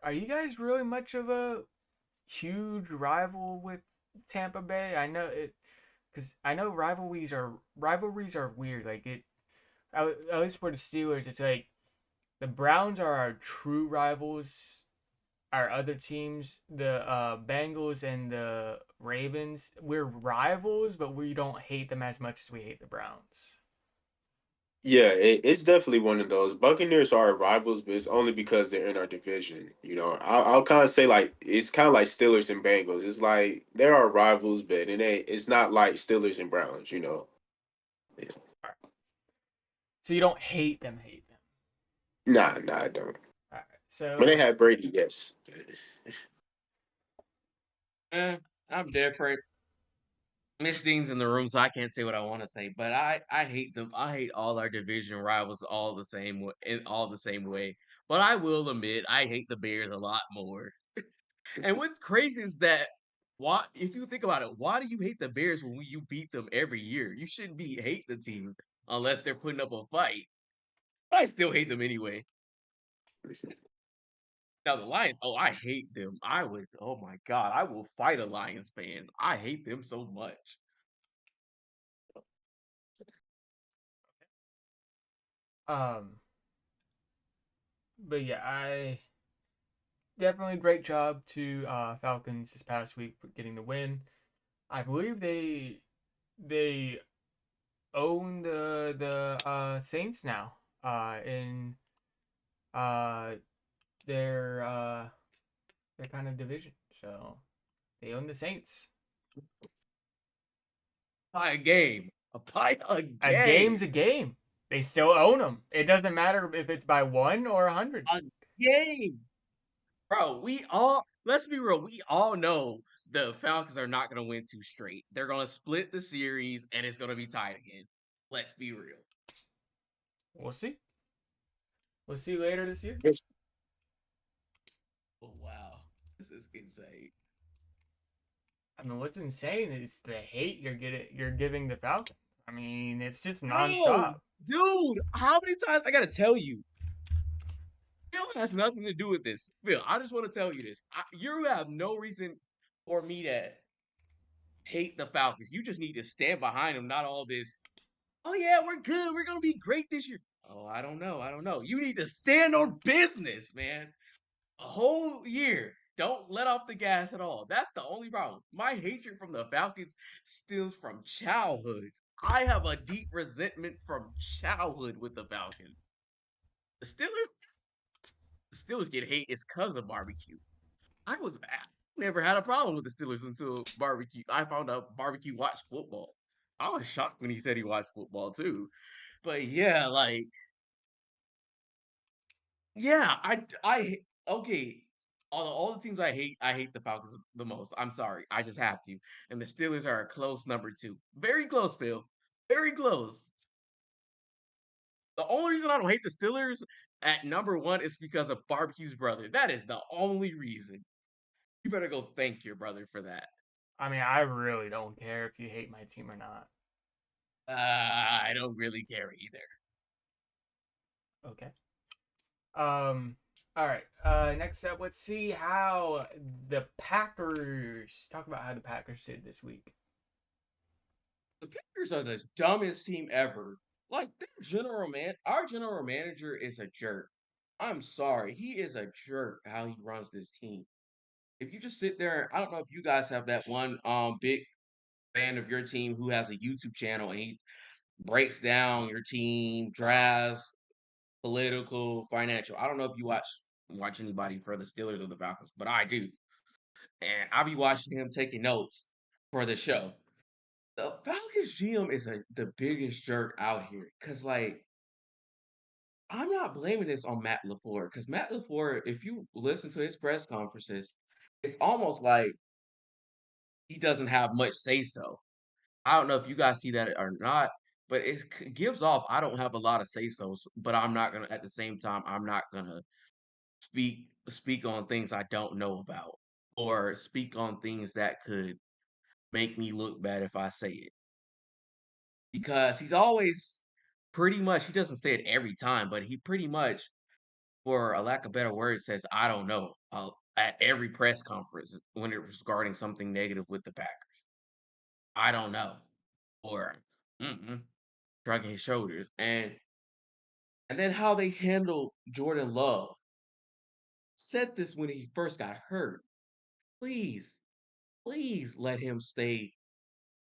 Are you guys really much of a huge rival with Tampa Bay? I know it, because I know rivalries are weird. Like at least for the Steelers, it's like the Browns are our true rivals. Our other teams, the Bengals and the Ravens, we're rivals, but we don't hate them as much as we hate the Browns. Yeah, it's definitely one of those. Buccaneers are our rivals, but it's only because they're in our division. I'll kind of say like it's kind of like Steelers and Bengals. It's like they're our rivals, but it ain't. It's not like Steelers and Browns. Yeah. All right. So you don't hate them. Nah, I don't. All right. So When they had Brady, yes. I'm different. Miss Dean's in the room, so I can't say what I want to say. But I hate them. I hate all our division rivals all the same way, in all the same way. But I will admit, I hate the Bears a lot more. And what's crazy is that why, if you think about it, why do you hate the Bears when you beat them every year? You shouldn't be hate the team unless they're putting up a fight. But I still hate them anyway. Now the Lions, oh, I hate them. Oh my God, I will fight a Lions fan. I hate them so much. but yeah, I definitely great job to Falcons this past week for getting the win. I believe they own the Saints now in their kind of division. So they own the Saints. By a game. By a game. A game's a game. They still own them. It doesn't matter if it's by 1 or 100. A game. Bro, let's be real. We all know the Falcons are not going to win 2 straight. They're going to split the series and it's going to be tied again. Let's be real. We'll see. We'll see later this year. Oh, wow. This is insane. I mean, what's insane is the hate you're giving the Falcons. I mean, it's just nonstop. Dude, how many times I gotta tell you? Phil has nothing to do with this. Phil, I just want to tell you this. You have no reason for me to hate the Falcons. You just need to stand behind them, not all this. Oh yeah, we're good. We're gonna be great this year. Oh, I don't know. You need to stand on business, man. A whole year. Don't let off the gas at all. That's the only problem. My hatred from the Falcons stems from childhood. I have a deep resentment from childhood with the Falcons. The Steelers get hate is because of barbecue. I never had a problem with the Steelers until barbecue. I found out barbecue watched football. I was shocked when he said he watched football too. But yeah, like, yeah, okay. All the teams I hate the Falcons the most. I'm sorry, I just have to. And the Steelers are a close number 2. Very close, Phil. Very close. The only reason I don't hate the Steelers at number 1 is because of Barbecue's brother. That is the only reason. You better go thank your brother for that. I mean, I really don't care if you hate my team or not. I don't really care either. Okay. All right. Next up, let's see how the Packers talk about how the Packers did this week. The Packers are the dumbest team ever. Like our general manager is a jerk. I'm sorry, he is a jerk how he runs this team. If you just sit there, I don't know if you guys have that one big fan of your team who has a YouTube channel and he breaks down your team, drafts, political, financial. I don't know if you watch anybody for the Steelers or the Falcons, but I do. And I'll be watching him taking notes for the show. The Falcons GM is the biggest jerk out here. Cause like I'm not blaming this on Matt LaFleur. Cause Matt LaFleur, if you listen to his press conferences, it's almost like he doesn't have much say so. I don't know if you guys see that or not, but gives off I don't have a lot of say so, but I'm not gonna at the same time I'm not gonna speak on things I don't know about or speak on things that could make me look bad if I say it. Because he's always pretty much he doesn't say it every time, but he pretty much, for a lack of better word, says I don't know at every press conference when it was regarding something negative with the Packers. I don't know, or shrugging his shoulders, and then how they handle Jordan Love. Said this when he first got hurt. Please, please let him stay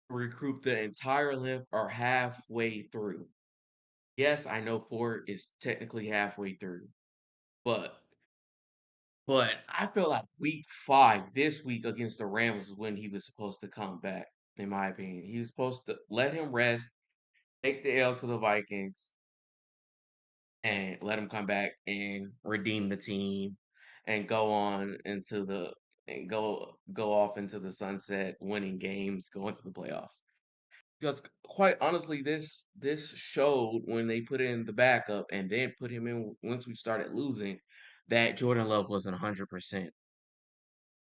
recruit the entire length or halfway through. Yes, I know Ford is technically halfway through, but I feel like week 5 this week against the Rams is when he was supposed to come back. In my opinion, he was supposed to let him rest, take the L to the Vikings, and let him come back and redeem the team, and go on into the and go off into the sunset, winning games, going to the playoffs. Because quite honestly, this showed when they put in the backup and then put him in once we started losing, that Jordan Love wasn't 100%.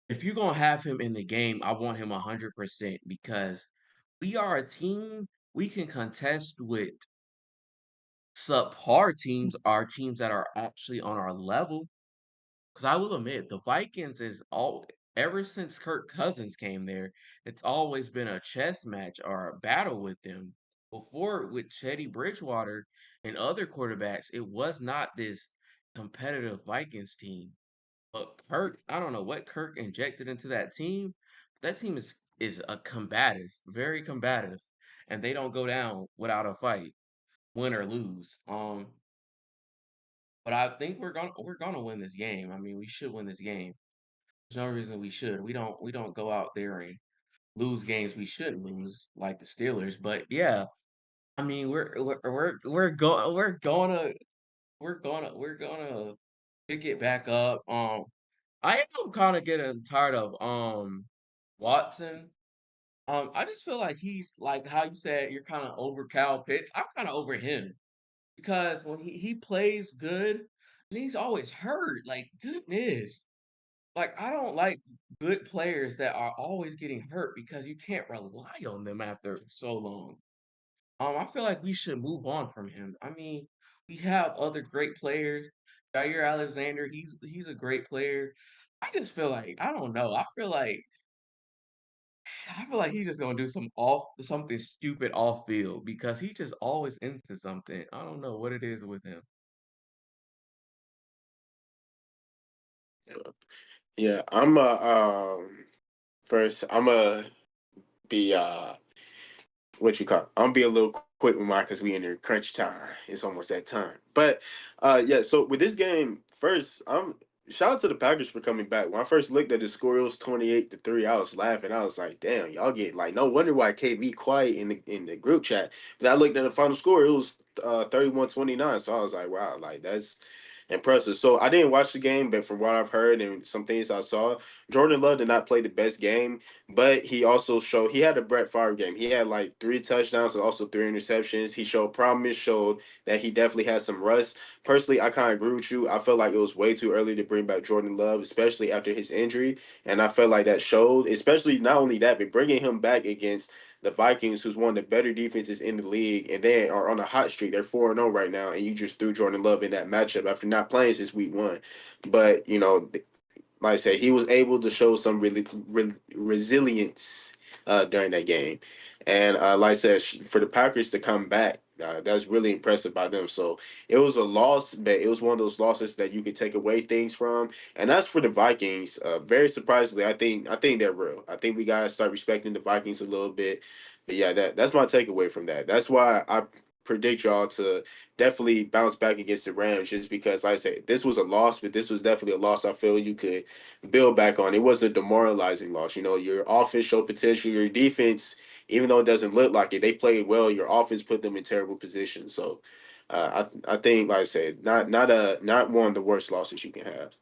If you're gonna have him in the game, I want him 100% because we are a team we can contest with subpar teams, are teams that are actually on our level. Because I will admit, the Vikings is all ever since Kirk Cousins came there, it's always been a chess match or a battle with them. Before with Teddy Bridgewater and other quarterbacks, it was not this competitive Vikings team. But Kirk, I don't know what Kirk injected into that team. That team is a combative, very combative, and they don't go down without a fight, win or lose. But I think we're gonna win this game. I mean, we should win this game. There's no reason we should. We don't go out there and lose games we shouldn't lose, like the Steelers. But yeah, I mean, we're gonna pick it back up. I am kind of getting tired of Watson. I just feel like he's like how you said you're kind of over Kyle Pitts. I'm kind of over him because when he plays good, and he's always hurt. Like goodness. Like, I don't like good players that are always getting hurt because you can't rely on them after so long. I feel like we should move on from him. I mean, we have other great players. Jair Alexander, he's a great player. I just feel like I don't know. I feel like he's just gonna do something stupid off field because he just always into something. I don't know what it is with him. Yeah, I'm first I'm a be what you call. I'm gonna be a little quick with mine because we in there crunch time. It's almost that time. But yeah. So with this game, first, I'm shout out to the Packers for coming back. When I first looked at the score, it was 28-3. I was laughing. I was like, damn, y'all get like no wonder why KB quiet in the group chat. But I looked at the final score, it was 31-29. So I was like, wow, like that's impressive. So I didn't watch the game, but from what I've heard and some things I saw, Jordan Love did not play the best game. But he also showed he had a Brett Favre game. He had like 3 touchdowns and also 3 interceptions. He showed promise, showed that he definitely had some rust. Personally, I kind of agree with you. I felt like it was way too early to bring back Jordan Love, especially after his injury. And I felt like that showed, especially not only that, but bringing him back against the Vikings, who's one of the better defenses in the league, and they are on a hot streak. They're 4-0 right now, and you just threw Jordan Love in that matchup after not playing since week 1. But like I said, he was able to show some really resilience during that game, and like I said, for the Packers to come back, that's really impressive by them. So it was a loss, but it was one of those losses that you could take away things from. And as for the Vikings, very surprisingly, I think they're real. I think we gotta start respecting the Vikings a little bit. But yeah, that's my takeaway from that. That's why I predict y'all to definitely bounce back against the Rams, just because, like I say, this was a loss, but this was definitely a loss I feel you could build back on. It was a demoralizing loss. Your offense showed potential, your defense, even though it doesn't look like it, they played well. Your offense put them in terrible positions. So I think, like I said, not one of the worst losses you can have.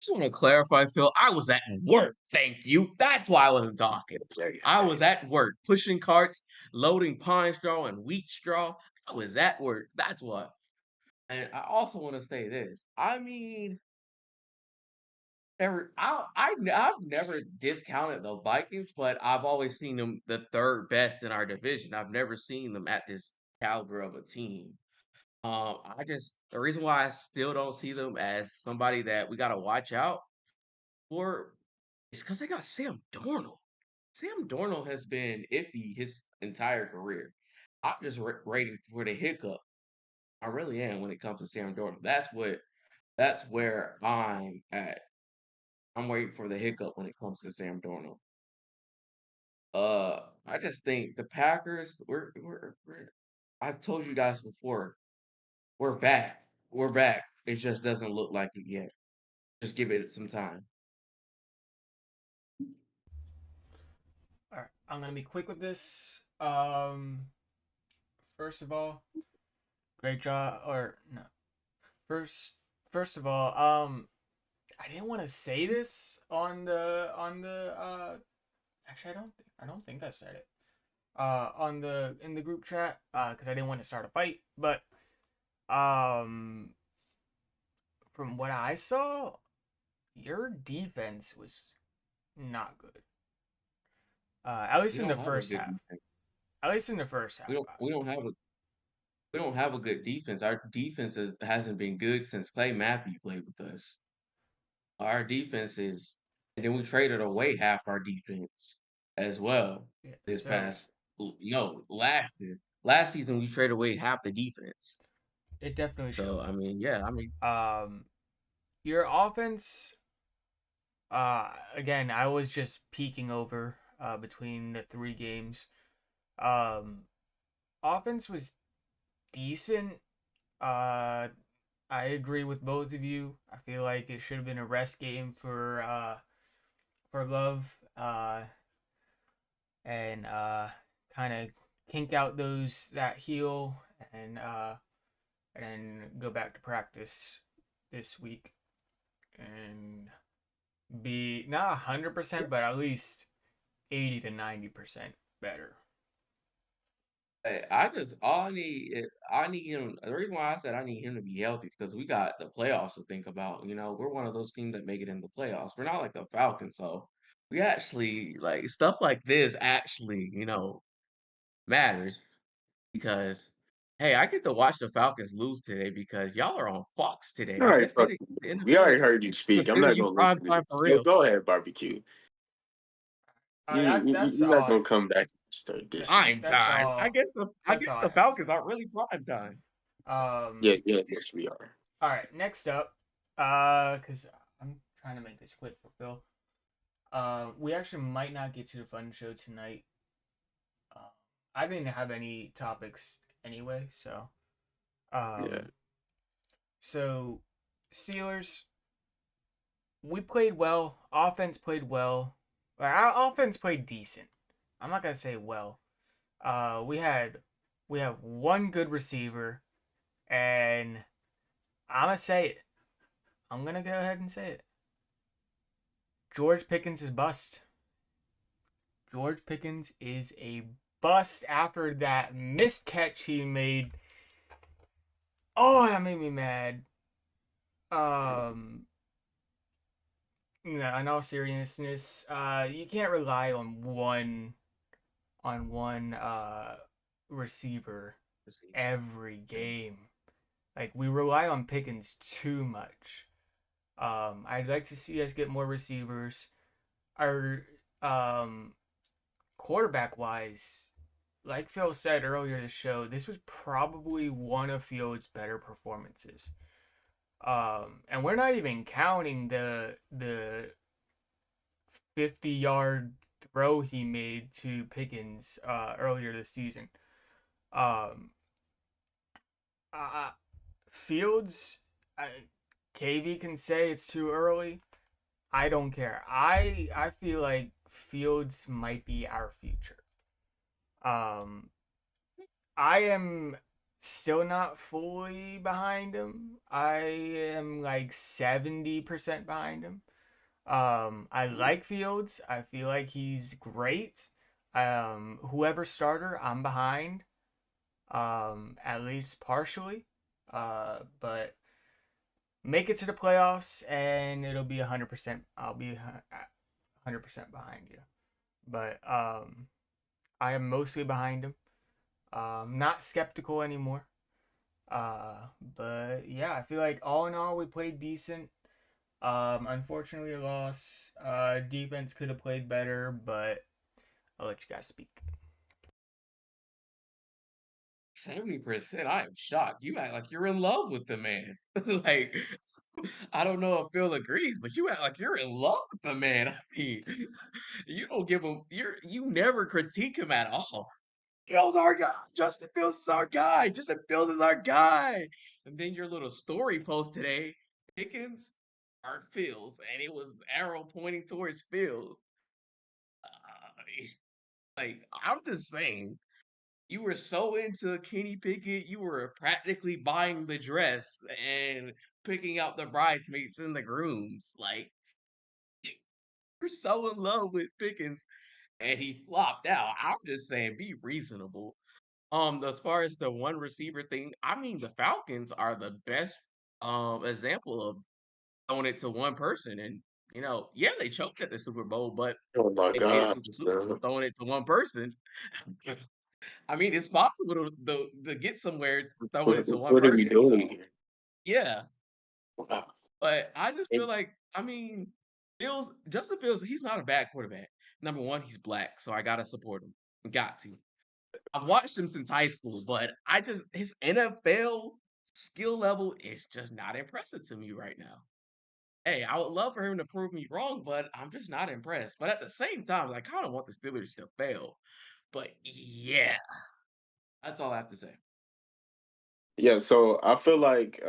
Just want to clarify, Phil. I was at work. Thank you. That's why I wasn't talking. I was at work pushing carts, loading pine straw and wheat straw. I was at work. That's what. And I also want to say this. I mean, I've never discounted the Vikings, but I've always seen them the third best in our division. I've never seen them at this caliber of a team. The reason why I still don't see them as somebody that we gotta watch out for is because they got Sam Darnold. Sam Darnold has been iffy his entire career. I'm just waiting for the hiccup. I really am when it comes to Sam Darnold. That's where I'm at. I'm waiting for the hiccup when it comes to Sam Darnold. I just think the Packers, I've told you guys before, we're back. We're back. It just doesn't look like it yet. Just give it some time. All right, I'm gonna be quick with this. First of all, great job. Or no, first of all, I didn't want to say this on the. Actually, I don't think I said it. On the in the group chat. Because I didn't want to start a fight. But um, from what I saw, your defense was not good. At least We in the don't have a first good half. defense. At least in the first half. We don't have a good defense. Our defense hasn't been good since Clay Matthews played with us. Our defense is, and then we traded away half our defense as well Yeah, this so past, last season we traded away half the defense. it definitely So showed. I mean, yeah, I mean, Um, your offense. Again, I was just peeking over between the 3 games. Um, Offense was decent. I agree with both of you. I feel like it should have been a rest game for Love. And kind of kink out that heel and then go back to practice this week and be not 100%, but at least 80 to 90% better. I just I need him. The reason why I said I need him to be healthy is because we got the playoffs to think about. We're one of those teams that make it in the playoffs. We're not like the Falcons, so we actually like stuff like this. Actually, matters because hey, I get to watch the Falcons lose today because y'all are on Fox today. All I right, guess they fuck didn't you, bro. We consider already heard you speak. I'm consider not you gonna prime listen to time this. for Go, real. go ahead, barbecue. That's You're not all. gonna come back and start this. Prime That's time. all. I That's guess all I the have to Falcons say. aren't really prime time. Um. Yeah, yeah, yes, we are. All right. Next up, because I'm trying to make this quick for Phil. We actually might not get to the fun show tonight. I didn't have any topics anyway, so. Yeah. So, Steelers. We played well. Offense played well. Our offense played decent. I'm not gonna say well. We have one good receiver, and I'm gonna say it. I'm gonna go ahead and say it. George Pickens is bust. George Pickens is a bust after that missed catch he made. Oh, that made me mad. In all seriousness, you can't rely on one on one receiver every game. Like, we rely on Pickens too much. I'd like to see us get more receivers. Our quarterback wise, like Phil said earlier in the show, this was probably one of Fields' better performances. And we're not even counting the 50-yard throw he made to Pickens earlier this season. Fields, KV can say it's too early. I don't care. I feel like Fields might be our future. I am still not fully behind him. I am like 70% behind him. I like Fields. I feel like he's great. Whoever starter, I'm behind. At least partially. But make it to the playoffs and it'll be 100%. I'll be 100% behind you. But I am mostly behind him. Not skeptical anymore. But yeah, I feel like all in all we played decent. Unfortunately, a loss. Defense could have played better, but I'll let you guys speak. 70%. I am shocked. You act like you're in love with the man. Like, I don't know if Phil agrees, but you act like you're in love with the man. I mean, you don't give him. You never critique him at all. Fields our guy. Justin Fields is our guy. Justin Fields is our guy. And then your little story post today, Pickens or Fields, and it was the arrow pointing towards Fields. Like, I'm just saying, you were so into Kenny Pickett, you were practically buying the dress and picking out the bridesmaids and the grooms. Like, you're so in love with Pickens, and he flopped out. I'm just saying, be reasonable. As far as the one receiver thing, I mean, the Falcons are the best example of throwing it to one person. And yeah, they choked at the Super Bowl, but Oh my they made it gosh, to the Super Bowl man. throwing it to one person. I mean, it's possible to get somewhere throwing it to one What are we person. So doing here? yeah, Wow. but I just feel And- like Justin Fields, he's not a bad quarterback. Number one, he's black, so I gotta support him. Got to. I've watched him since high school, but his NFL skill level is just not impressive to me right now. Hey, I would love for him to prove me wrong, but I'm just not impressed. But at the same time, I kind of want the Steelers to fail. But yeah, that's all I have to say. Yeah, so I feel like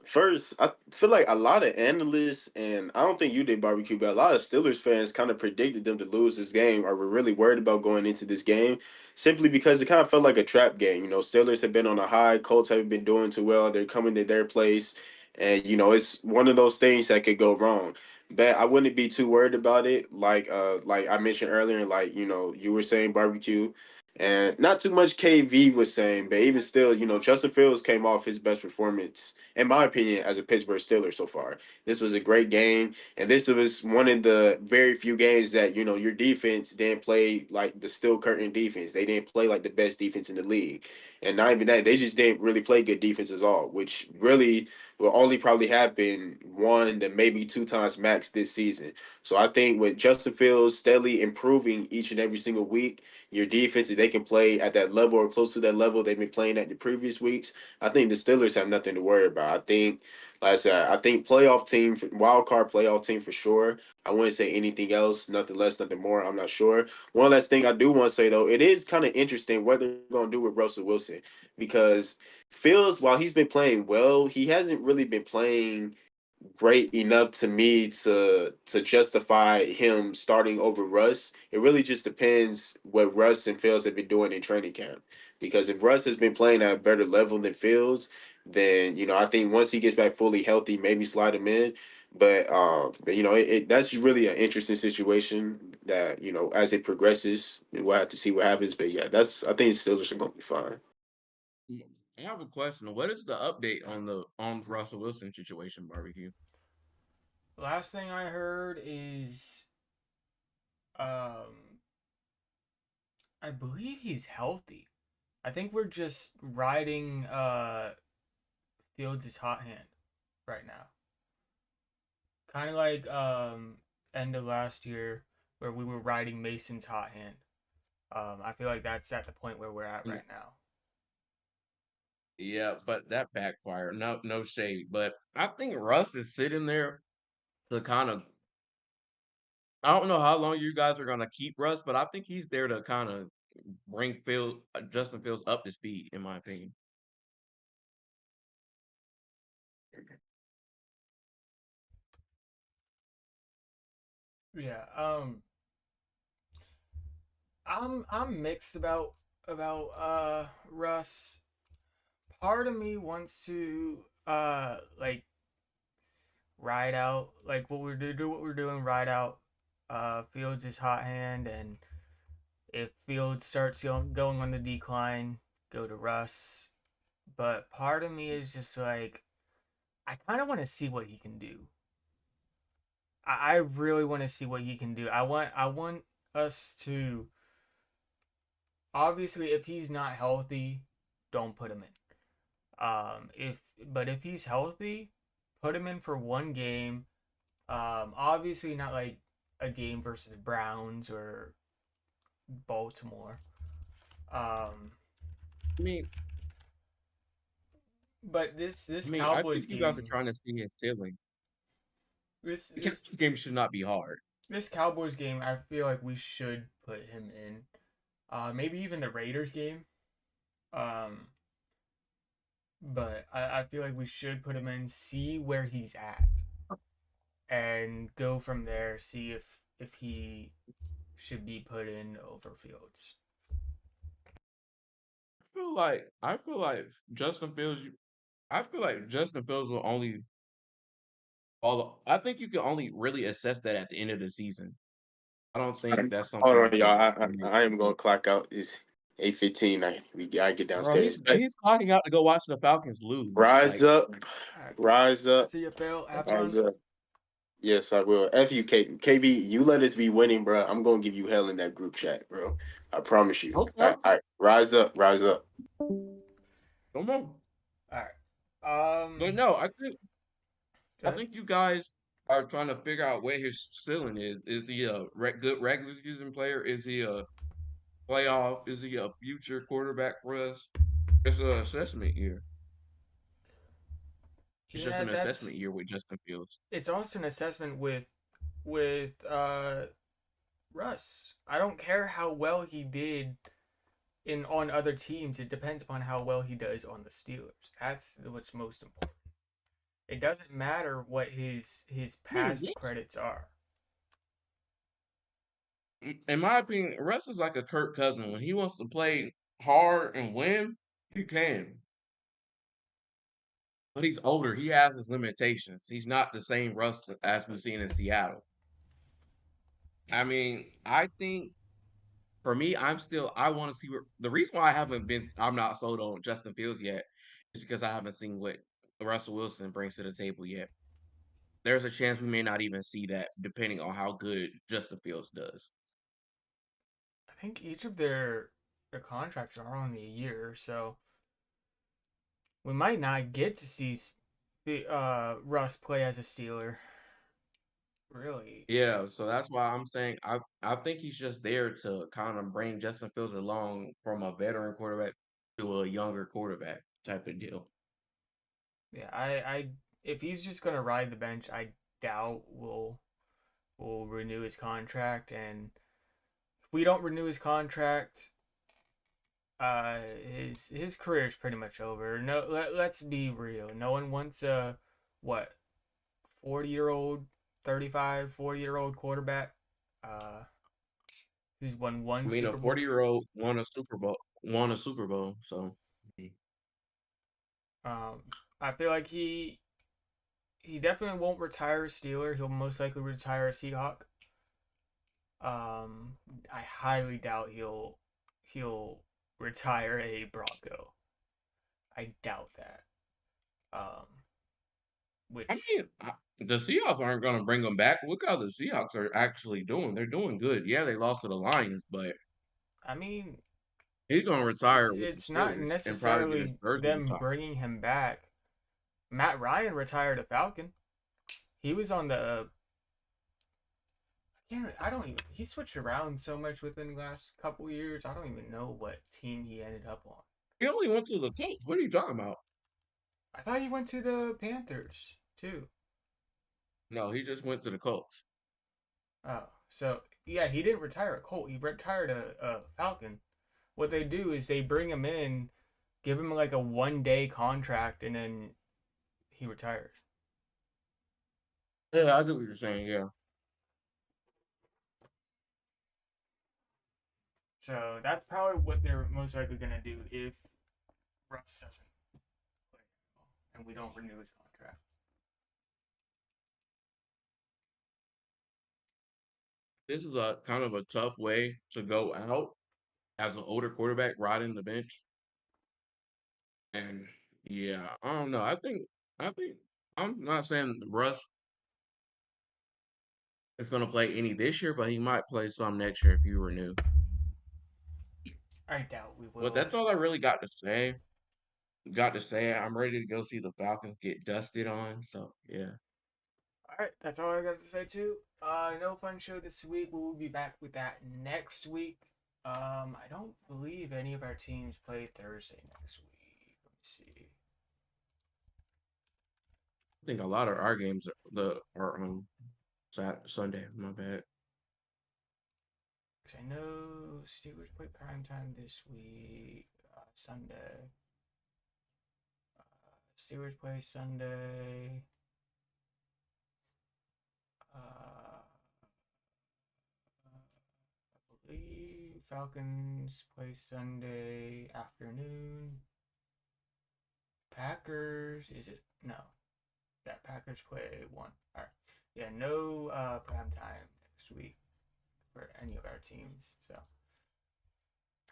first, I feel like a lot of analysts, and I don't think you did barbecue, but a lot of Steelers fans kind of predicted them to lose this game, or were really worried about going into this game, simply because it kind of felt like a trap game. Steelers have been on a high, Colts haven't been doing too well. They're coming to their place, and it's one of those things that could go wrong. But I wouldn't be too worried about it, like I mentioned earlier, like you were saying, barbecue. And not too much KV was saying, but even still, Justin Fields came off his best performance, in my opinion, as a Pittsburgh Steeler so far. This was a great game, and this was one of the very few games that, your defense didn't play like the Steel Curtain defense. They didn't play like the best defense in the league. And not even that, they just didn't really play good defense at all, which really will only probably happen one to maybe two times max this season. So I think with Justin Fields steadily improving each and every single week, your defense, if they can play at that level or close to that level they've been playing at the previous weeks, I think the Steelers have nothing to worry about. I think, like I said, I think playoff team, wild card playoff team for sure. I wouldn't say anything else, nothing less, nothing more. I'm not sure. One last thing I do want to say though, it is kind of interesting what they're going to do with Russell Wilson, because Fields, while he's been playing well, he hasn't really been playing great enough to me to justify him starting over Russ. It really just depends what Russ and Fields have been doing in training camp. Because if Russ has been playing at a better level than Fields, then I think once he gets back fully healthy, maybe slide him in. But that's really an interesting situation that as it progresses, we'll have to see what happens. But yeah, I think Steelers are gonna be fine. I have a question. What is the update on the Russell Wilson situation, barbecue? Last thing I heard is um I believe he's healthy. I think we're just riding Fields' hot hand right now. Kind of like end of last year where we were riding Mason's hot hand. I feel like that's at the point where we're at Mm, right now. Yeah, but that backfired. No shade. But I think Russ is sitting there to kind of. I don't know how long you guys are gonna keep Russ, but I think he's there to kind of bring Justin Fields up to speed, in my opinion. Yeah. I'm mixed about Russ. Part of me wants to like ride out like what we're do what we're doing, ride out Fields' hot hand, and if Fields starts going on the decline, go to Russ. But part of me is just like I kind of want to see what he can do. I really want to see what he can do. I want us to, obviously, if he's not healthy, don't put him in. If he's healthy, put him in for one game. Obviously not like a game versus Browns or Baltimore. I mean, But this I Cowboys think you guys are game, trying to see his ceiling. this The this Cowboys game should not be hard. this Cowboys game, I feel like we should put him in. Maybe even the Raiders game. Um, but I feel like we should put him in, see where he's at, and go from there. See if he should be put in over Fields. I feel like Justin Fields. I feel like Justin Fields will only follow. I think you can only really assess that at the end of the season. I don't think that's Hold something you on, y'all. can I, really. I am going to clock out. It's 8:15. We gotta get Bro, downstairs. But he's clocking out to go watch the Falcons lose. rise Like, up, All right. rise up, See you, Phil. Have rise fun. up. Yes, I will. KB, you let us be winning, bro. I'm gonna give you hell in that group chat, bro. I promise you. okay, Rise up, rise up. come on. All right. But no, Go I ahead. think you guys are trying to figure out where his ceiling is. Is he a good regular season player? Is he a playoff? Is he a future quarterback for us? It's an assessment year. It's just Yeah, an assessment year with Justin Fields. it's also an assessment with Russ. I don't care how well he did in on other teams. It depends upon how well he does on the Steelers. That's what's most important. It doesn't matter what his past credits are. In my opinion, Russ is like a Kirk Cousin. When he wants to play hard and win, he can. But he's older. He has his limitations. He's not the same Russ as we've seen in Seattle. I mean, I think for me, I want to see where the reason why I'm not sold on Justin Fields yet is because I haven't seen what Russell Wilson brings to the table yet. There's a chance we may not even see that depending on how good Justin Fields does. I think each of their contracts are only a year, so we might not get to see Russ play as a Steeler. Really. Yeah, so that's why I'm saying I think he's just there to kind of bring Justin Fields along from a veteran quarterback to a younger quarterback type of deal. Yeah, I if he's just gonna ride the bench, I doubt we'll renew his contract. And if we don't renew his contract, his career is pretty much over. No, let's be real. No one wants a what 40-year-old, 35, 40-year-old quarterback who's won I one mean, a Super Bowl. 40-year-old won a Super Bowl, so I feel like he definitely won't retire a Steeler. He'll most likely retire a Seahawk. I highly doubt he'll retire a Bronco. I doubt that. Which I mean, the Seahawks aren't going to bring him back. Look how the Seahawks are actually doing. They're doing good. Yeah, they lost to the Lions, but I mean, He's gonna retire with the it's not Steelers and probably get his necessarily jersey them retired. bringing him back. Matt Ryan retired a Falcon. He was on the. I don't even. He switched around so much within the last couple years. I don't even know what team he ended up on. He only went to the Colts. What are you talking about? I thought he went to the Panthers too. No, he just went to the Colts. Oh, so yeah, he didn't retire a Colt. He retired a Falcon. What they do is they bring him in, give him like a 1 day contract, and then he retires. Yeah, I get what you're saying. Yeah. So that's probably what they're most likely gonna do if Russ doesn't play and we don't renew his contract. This is a kind of a tough way to go out as an older quarterback riding the bench. And yeah, I don't know. I think I'm not saying Russ is gonna play any this year, but he might play some next year if you renew. I doubt we But will. that's all I really got to say. I'm ready to go see the Falcons get dusted on. So yeah. All right, that's all I got to say too. No fun show this week. We will be back with that next week. I don't believe any of our teams play Thursday next week. Let me see. I think a lot of our games are on Sunday. My bad. Cause I know Steelers play primetime this week, Sunday. Steelers play Sunday. I believe Falcons play Sunday afternoon. Packers, is it? No. Yeah, Packers play 1. All right. Yeah, no prime time next week for any of our teams. So,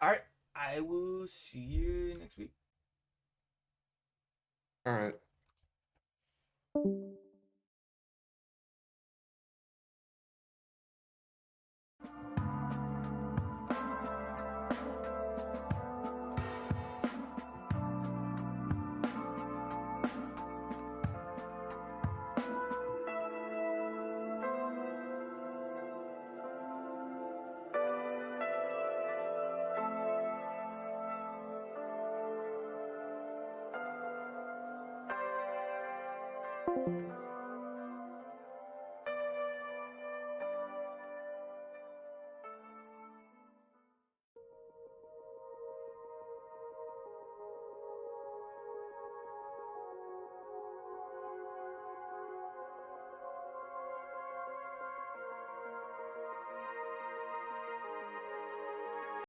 all right. I will see you next week. All right. Thank you.